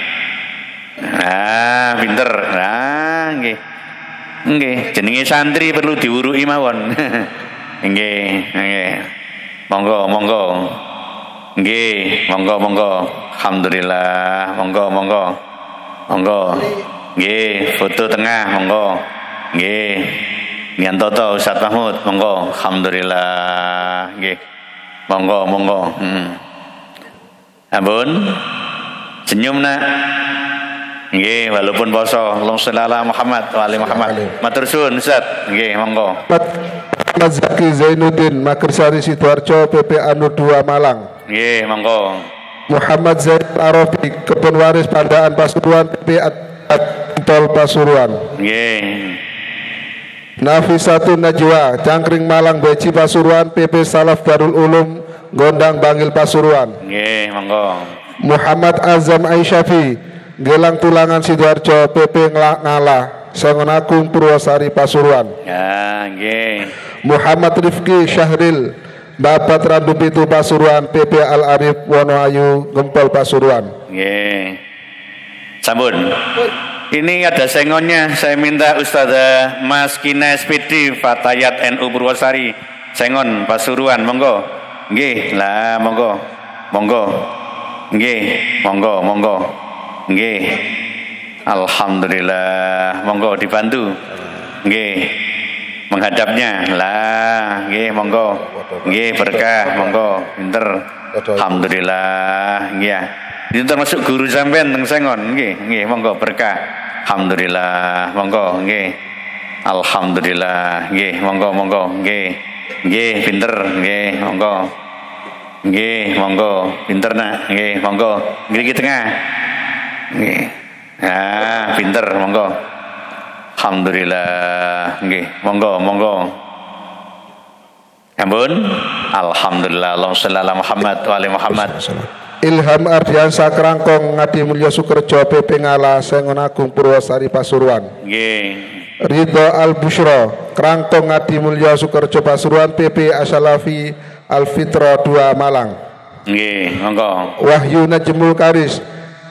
Pinter. Nggih. Nggih, jenenge santri perlu diwuruki mawon. Nggih. Monggo. Nggih, monggo. Alhamdulillah, monggo. Nggih, foto tengah, monggo. Nggih. Nyantoto Ustaz Mahmud, monggo. Alhamdulillah, nggih. Monggo. Ampun. Senyum nak. Nggih, walaupun poso. Allahumma sholli ala Muhammad wa ali Muhammad. Matur suwun Ustaz. Nggih, monggo. Ahmad Zaki Zainuddin Magersari Sidoarjo PP Anu 2 Malang. Nggih, monggo. Muhammad Zaid Arafi Kebun Waris Pandaan Pasuruan PP Tol Pasuruan. Nggih. Nafisatun Najwa Cangkring Malang Beci Pasuruan PP Salaf Darul Ulum Gondang Bangil Pasuruan. Nggih, monggo. Muhammad Azam Aisyafi Gelang Tulangan Sidoarjo PP Ngala Sengon Agung Purwosari Pasuruan. Ya, nggih. Muhammad Rifki Syahril Babat Randu Pitu Pasuruan PP Al Arif Wonoayu Gempol Pasuruan. Nggih. Sampun. Ini ada sengonnya. Saya minta Ustazah Mas Kina SPD Fatayat NU Purwosari Sengon Pasuruan, monggo. Nggih, lah monggo. Nggih, monggo. Nggih. Alhamdulillah, monggo dibantu. Nggih. Menghadapnya. Lah, nggih monggo. Nggih, berkah, monggo. Pinter. Alhamdulillah, nggih. Ini termasuk guru sampean teng Sengon, nggih, monggo berkah. Alhamdulillah, monggo, nggih. Alhamdulillah, nggih, monggo, nggih. Nggih, pinter, nggih, monggo. Nggih, monggo, pinter nak, nggih, monggo. Nggih tengah. Nggih. Pinter, monggo. Alhamdulillah, nggih, monggo. Ampun. Alhamdulillah, Allahumma sholli ala Muhammad wa ali Muhammad. Ilham Ardiansa Kerangkong Ngadi Mulyo Sukerjo PP Ngala Sengon Agung Purwosari Pasuruan. Nggih. Ridho Al Bushro Kerangkong Ngadi Mulyo Sukerjo Pasuruan PP Asyalafi Al Fitro 2 Malang. Nggih, monggo. Wahyu Najmul Karis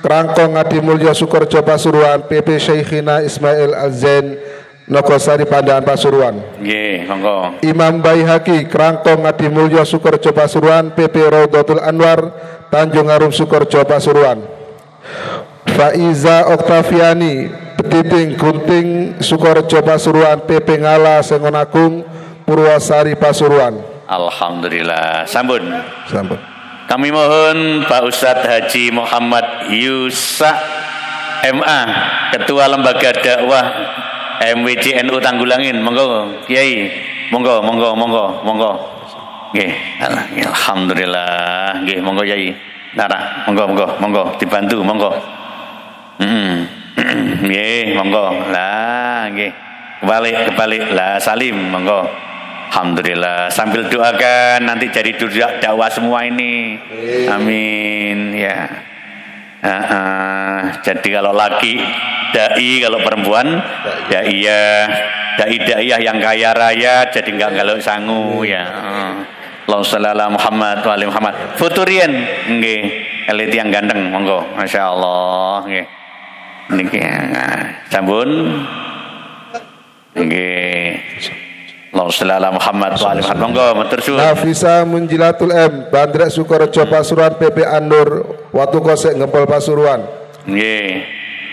Kerangkong Ngadi Mulyo Sukerjo Pasuruan PP Syekhina Ismail Al Zain Nogosari Pandaan Pasuruan. Nggih, monggo. Imam Baihaqi Kerangkong Ngadi Mulyo Sukerjo Pasuruan PP Raudatul Anwar Tanjung Arum Sukerjo Pasuruan. Faiza Oktaviani Petiting Gunting Sukerjo Pasuruan PP Ngala Sengon Agung Purwosari Pasuruan. Alhamdulillah. Sampun. Kami mohon Pak Ustadz Haji Muhammad Yusa MA Ketua Lembaga Dakwah MWJ NU Tanggulangin, monggo Kiai, monggo. Nggih, alhamdulillah, nggih, monggo Yai. Nara, monggo, dibantu, monggo. Nggih, monggo. Lah, nggih. Kebalik. Lah, salim, monggo. Alhamdulillah, sambil doakan nanti jadi dakwah semua ini. Amin, ya. Jadi kalau laki dai, kalau perempuan dai yang kaya raya, jadi enggak galau sangu ya. Allahumma sholli ala Muhammad wa ali Muhammad. Futurian nggih, elit yang ganteng, monggo. Masyaallah nggih. Niki sampun. Nggih. Allahumma sholli ala Muhammad wa ali Muhammad. Monggo matur suwun. Nafisa Munjilatul M Bandrek Sukorejo Pasuruan PP Anur Watu Kosek Ngempol Pasuruan. Nggih.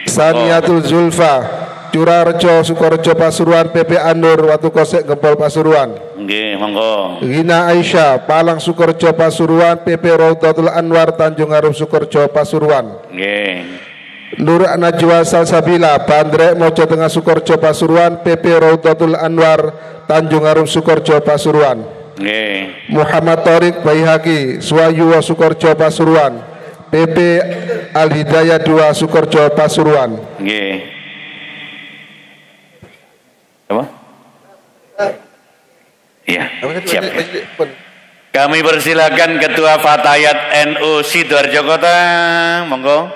Saniatul Zulfa Curarejo Sukorejo Pasuruan PP Anur Watu Kosek Ngempol Pasuruan. Nggih, monggo. Gina Aisyah Palang Sukorejo Pasuruan PP Raudatul Anwar Tanjung Arum Sukorejo Pasuruan. Nggih. Nur Najwa Salsabila Bandrek Mojo Tengah Sukorejo Pasuruan PP Raudatul Anwar Tanjung Arum Sukorejo Pasuruan. Nggih. Muhammad Torik Baihaqi Suwayuwa Sukorejo Pasuruan PP Al Hidayah 2 Sukorejo Pasuruan. Nggih. Apa? Iya, siap. Kami persilakan Ketua Fatayat NU Sidoarjo Kota, monggo.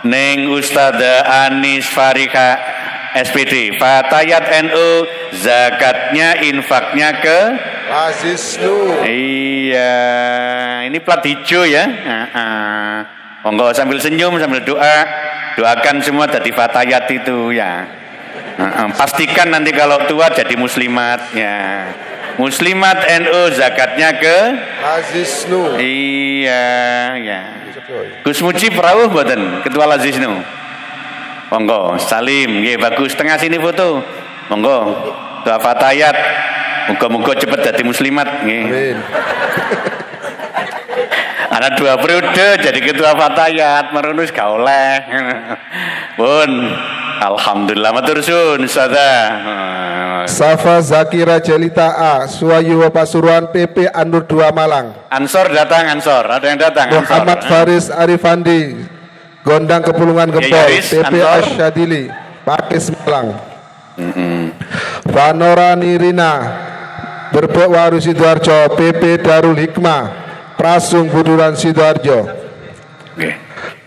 Neng Ustazah Anis Farika SPD Fatayat NU, zakatnya infaknya ke Aziz Nur. Iya, ini plat hijau ya. Monggo sambil senyum sambil doa, doakan semua jadi fatayat itu ya. Pastikan nanti kalau tua jadi muslimat ya. Muslimat NU zakatnya ke Lazisnu. Iya ya. Gus Muji rawuh mboten Ketua Lazisnu. Monggo salim nggih bagus tengah sini foto. Monggo doa fatayat. Muga-muga cepet jadi muslimat nggih. Amin. Ana 2 periode jadi ketua fatayat merunus gak oleh. Pun alhamdulillah matur suwun Ustazah. Safa Zakira Jelita A, Suwayu Pasuruan PP Anur 2 Malang. Ansor datang Ansor, ada yang datang Muhammad Ansor. Faris Arifandi, Gondang Kepulungan Gempol, Yaris, PP Ansor. Asyadili, Pakis Malang. Vanora Nirina, Berbek Waru Sidoarjo, PP Darul Hikmah, Prasung Buduran Sidoarjo. Nggih.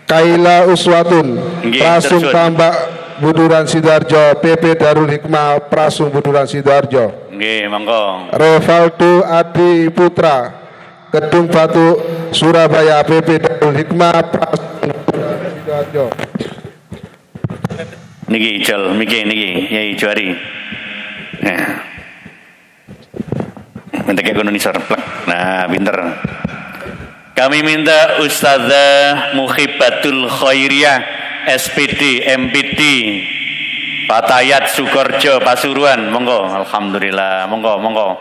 Kaila Uswatun, Nggih, Prasung tersun. Tambak Buduran Sidoarjo, PP Darul Hikmah, Prasung Buduran Sidoarjo. Nggih, monggo. Revaldo Adi Putra, Kedung Batu Surabaya, PP Darul Hikmah, Prasung Buduran Sidoarjo. Niki Ijol, niki Yai Juari. Nah. Minta kayak gunung nisor plek. Nah, pinter. Kami minta Ustazah Muhibatul Khairiyah SPD MPD Fatayat Sukorjo Pasuruan, monggo. Alhamdulillah, monggo.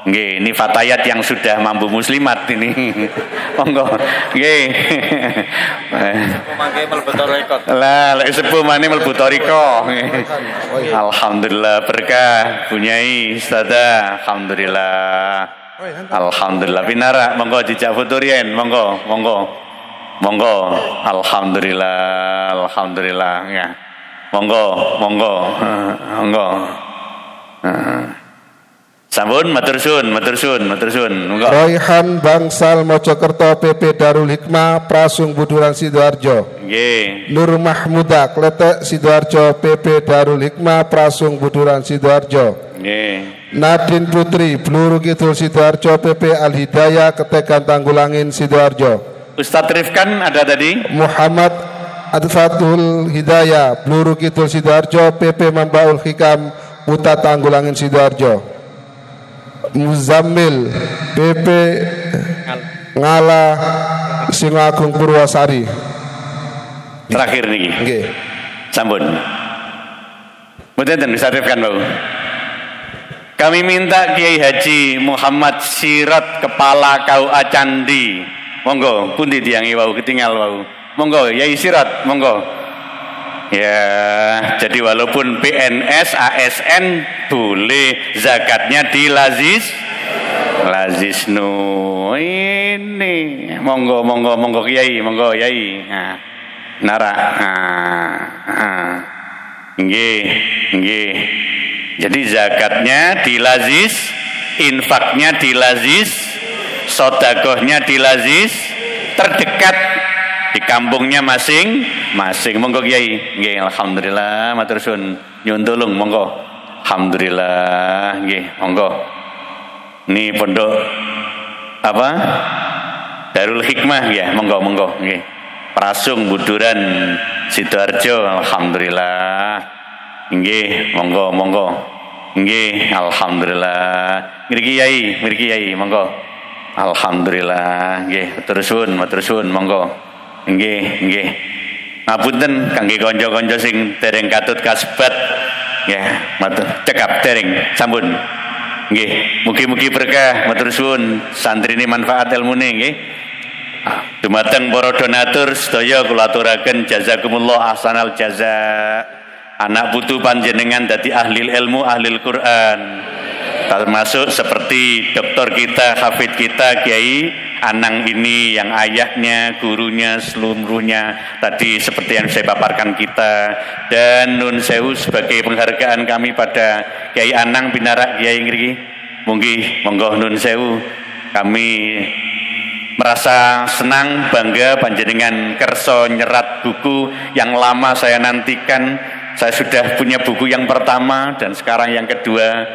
Nggih, ini fatayat yang sudah mampu muslimat ini. Monggo. Nggih. Mangke mlebu rekod. Lah, lek sepuh maneh mlebu thariqah. Alhamdulillah berkah Bunyai Ustazah. Alhamdulillah. Alhamdulillah pinara, monggo jejak foto riyen, monggo. Alhamdulillah ya. Monggo. Sampun matur suwun. Monggo. Royhan Bangsal Mojokerto, PP Darul Hikmah, Prasung Buduran Sidoarjo. Nggih. Nur Mahmuda Kletek Sidoarjo, PP Darul Hikmah, Prasung Buduran Sidoarjo. Nggih. Nadine Putri Bluru Kidul Sidoarjo, PP Al Hidayah Ketegan Tanggulangin Sidoarjo. Ustadz Rifkan ada tadi? Muhammad Adfatul Hidayah Bluru Kidul Sidoarjo, PP Mambaul Hikam Putat Tanggulangin Sidoarjo. Muzammil PP Ngala Singagung Purwasari. Terakhir niki. Nggih. Sampun. Mboten Ustadz Rifkan bau. Kami minta Kiai Haji Muhammad Sirat Kepala KUA Candi. Monggo, pundi tiangi wau ketinggal wau. Monggo, Yai Sirat, monggo. Ya, jadi walaupun PNS, ASN boleh zakatnya di Lazisnu. Ini monggo Kiai, monggo Yai. Nah, nara. Nggih. Jadi zakatnya di Lazis, infaknya di Lazis, sedekahnya di Lazis, terdekat di kampungnya masing-masing. Monggo Kiai. Nggih, alhamdulillah matur suwun. Nyuwun tulung monggo. Alhamdulillah nggih, monggo. Ini pondok apa? Darul Hikmah ya, monggo nggih. Prasung Buduran Sidoarjo, alhamdulillah. Nggih, monggo. Nggih, alhamdulillah. Mriki Yai, monggo. Alhamdulillah, nggih, matur suwun, monggo. Nggih. Ngapunten kangge kanca-kanca sing dereng katut kasebat. Ya, matur cekap dereng sampun. Nggih, mugi-mugi berkah, matur suwun, santrine manfaat ilmune nggih. Dumateng para donatur sedaya kula aturaken jazakumullah ahsanal jaza. Anak putu panjenengan dadi ahli ilmu, ahli Quran. Termasuk seperti dokter kita, hafid kita, Kiai Anang ini yang ayahnya, gurunya, seluruhnya tadi seperti yang saya paparkan kita. Dan nun sewu sebagai penghargaan kami pada Kiai Anang binarak Kiai ngriki. Monggo nun sewu. Kami merasa senang, bangga panjenengan kerso nyerat buku yang lama saya nantikan. Saya sudah punya buku yang pertama dan sekarang yang kedua.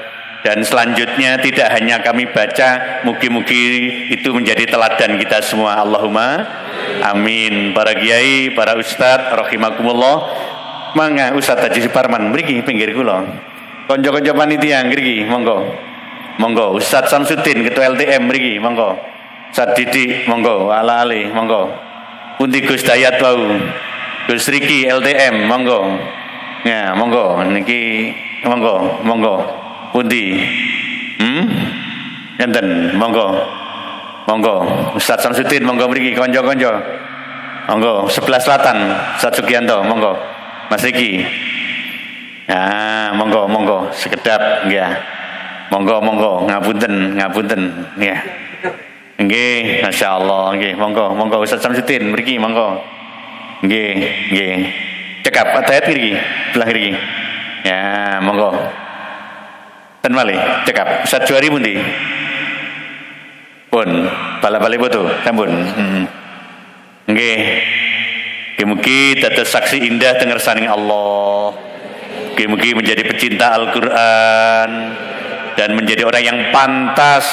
Dan selanjutnya tidak hanya kami baca, mugi-mugi itu menjadi teladan kita semua. Allahumma amin. Para kiai, para ustadz, rahimakumullah. Mangga Ustadz Haji Suparman mriki pinggir kula. Kanca-kanca panitia ngriki, monggo. Monggo Ustadz Samsudin ketua LTM mriki, monggo. Ustadz Didik, monggo. Ala-ali, monggo. Pundi Gus Dayat wau. Gus Riki LTM, monggo. Ya, monggo niki monggo, monggo. Pundi? Enten, monggo. Monggo. Ustadz Samsudin monggo mriki kanca-kanca. Monggo, sebelah selatan Ustadz Sugianto, monggo. Mas Riki. Ya, monggo, monggo, sekedap nggih. Monggo, monggo, ngapunten, ngapunten nggih. Nggih, masyaallah nggih, monggo, monggo Ustadz Samsudin mriki, monggo. Nggih, nggih. Cekap atayat mriki, belah mriki. Ya, monggo. Ten malih cekap Ustadz Juari pundi? Pun bala-bali foto sampun. Nggih. Mugi-mugi dados saksi indah teng ngarsaning Allah. Mugi-mugi menjadi pecinta Al-Qur'an dan menjadi orang yang pantas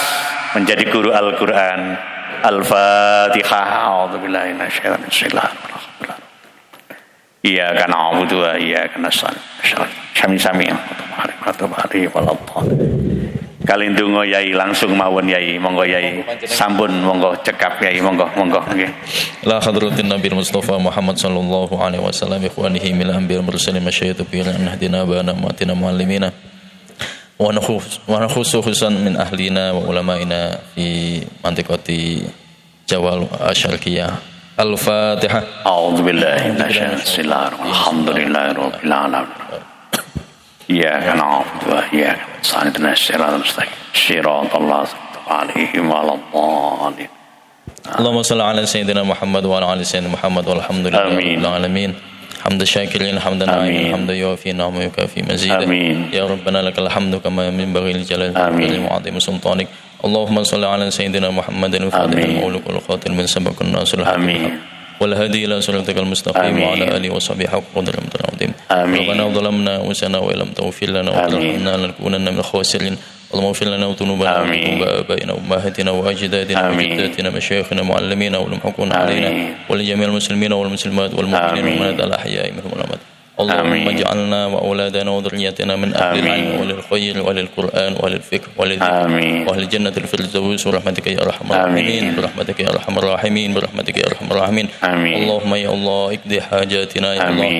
menjadi guru Al-Qur'an. Al-Fatihah. A'udzubillahi minasyaitonir rajim. Iyyaka na'budu wa iyyaka nasta'in. Sami-sami. Kali ndonga Yai langsung mawon Yai, monggo Yai. Sampun monggo cekap Yai, monggo, monggo nggih. La hadratin Nabi Mustafa Muhammad sallallahu alaihi wasallam ikhwanihi min anbiya'i mursalin masyayikh bi nahdina bana matina muallimina wa khususan min ahlina wa ulama'ina fi mantiqati Jawal Asyarqiyah. Al-Fatihah. A'udzubillahi minasyaitonir rajim. Alhamdulillahirabbil alamin. Iyyaka na'budu wa iyyaka nasta'in. Ihdinas siratal mustaqim. Shiratal ladzina alaihim waladdallin. Allahumma shalli ala sayyidina Muhammad wa ala ali sayyidina Muhammad walhamdulillahirabbil alamin. Hamdan syakirin, hamdan na'imin, hamdan yuwafi ni'amahu wa yukafi mazidah. Ya Rabbana lakal hamdu kama yanbaghi li jalali wajhika wa 'azimi sultanik. Allahumma shalli ala sayyidina Muhammadin al-fatihil mawluk wal khatim min sabaqan nasrul hakim wal hadi ila siratikal mustaqim wa ala alihi wa sahbihi haqqa qadri al-azim. Rabbana zalamna anfusana wa lam taghfir lana wa tarhamna lanakunanna minal khasirin. اللهم اغفر لنا وذنوبنا وذنوب آبائنا وأمهاتنا وأجدادنا وجداتنا مشايخنا معلمينا والمحقون علينا ولجميع المسلمين والمسلمات والمؤمنين والمؤمنات الأحياء منهم والأموات. اللهم اجعلنا وأولادنا وذريتنا من أهل العلم وللخير وللقرآن وللفكر وللذكر وأهل الجنة الفردوس برحمتك يا أرحم الراحمين برحمتك يا أرحم الراحمين برحمتك يا أرحم الراحمين. اللهم يا الله اقضي حاجاتنا يا الله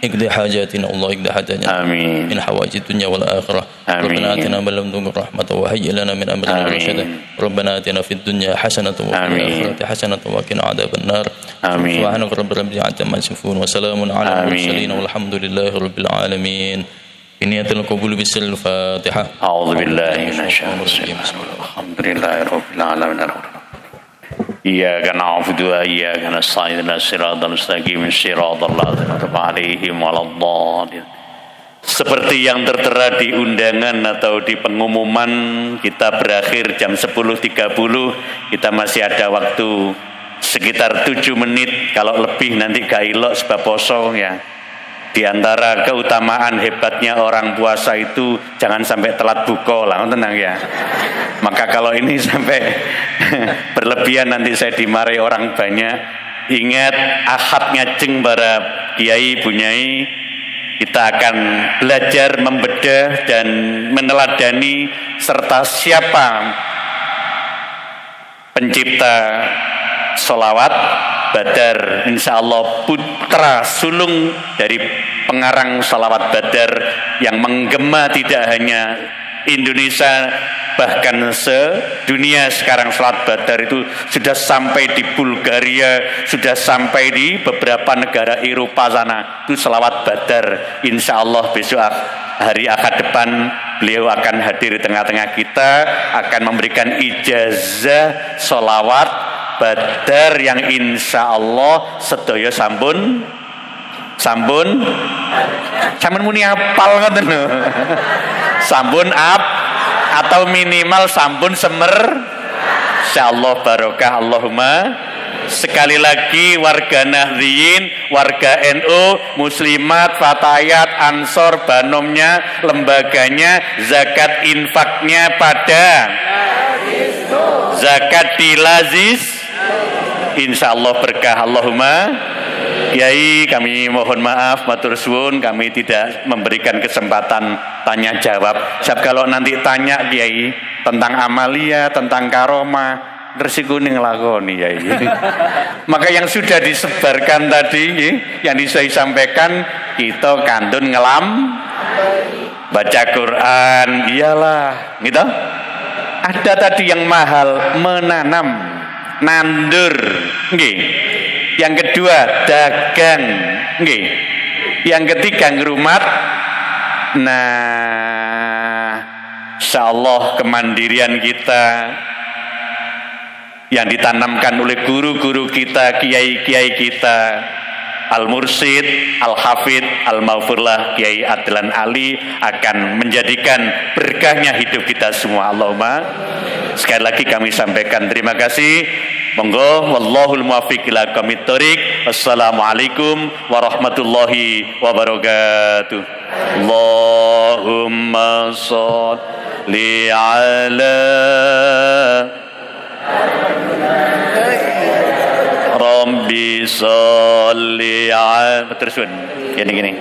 اقضي حاجاتنا الله اقضي حاجاتنا من حوائج الدنيا والآخرة. ربنا آتنا من لدنك رحمة وهيئ لنا من أمرنا رشدا. ربنا آتنا في الدنيا حسنة وفي الآخرة حسنة وقنا عذاب النار. سبحانك رب العزة عما يصفون وسلام على المرسلين والحمد لله رب العالمين. بنية القبول بسر الفاتحة. أعوذ بالله من الشيطان الرجيم. الحمد لله رب العالمين. Iyyaka na'budu wa iyyaka nasta'in. Ihdinas siratal mustaqim. Siratal ladzina an'amta 'alaihim waladdallin. Seperti yang tertera di undangan atau di pengumuman, kita berakhir jam 10.30. Kita masih ada waktu sekitar 7 menit. Kalau lebih nanti gak ilok sebab poso ya. Di antara keutamaan hebatnya orang puasa itu jangan sampai telat buka lah, tenang ya. Maka kalau ini sampai berlebihan nanti saya dimarahi orang banyak. Ingat ahad ngajeng para kiai bunyai, kita akan belajar membedah dan meneladani serta siapa pencipta sholawat Badar, insya Allah putra sulung dari pengarang salawat Badar yang menggema tidak hanya Indonesia bahkan sedunia. Sekarang salawat Badar itu sudah sampai di Bulgaria, sudah sampai di beberapa negara Eropa sana. Itu salawat Badar. Insya Allah besok hari Ahad depan beliau akan hadir di tengah-tengah kita, akan memberikan ijazah salawat Badar yang insya Allah sedaya sampun muni apal ngoten lho. Sampun atau minimal sampun semer. Insyaallah barokah. Allahumma Sekali lagi warga Nahdliyin, warga NU, muslimat, fatayat, ansor, banomnya, lembaganya, zakat infaknya pada zakat dilazis, insya Allah berkah. Allahumma. Kiai, kami mohon maaf, matur suwun, kami tidak memberikan kesempatan tanya jawab. Sebab kalau nanti tanya Kiai tentang amalia, tentang karomah, resiko ning nglakoni Kiai. Maka yang sudah disebarkan tadi, yang saya sampaikan, kita kandun ngelam, baca Quran, iyalah, gitu. Ada tadi yang mahal, menanam, nandur, nggih. Yang kedua dagang, nggih. Yang ketiga ngrumat. Nah, insyaallah kemandirian kita yang ditanamkan oleh guru-guru kita, kiai-kiai kita, Al-Mursyid, Al-Hafidh, Al-Maghfurlah, Kiai Adlan Ali akan menjadikan berkahnya hidup kita semua. Allahumma. Sekali lagi kami sampaikan terima kasih. Monggo wallahul muwaffiq ila aqwamit thoriq. Wassalamualaikum warahmatullahi wabarakatuh. Allahumma sholli ala Rabbi sholli ala terus gini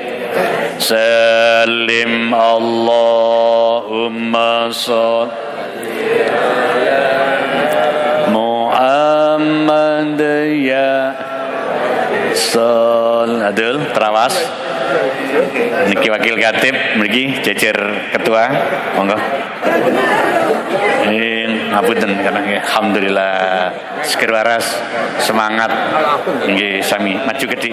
salim Allahumma sholli Muhammad ya Adul terawas niki wakil katib mriki jejer ketua monggo ngapunten karena alhamdulillah seger waras semangat nggih sami maju gede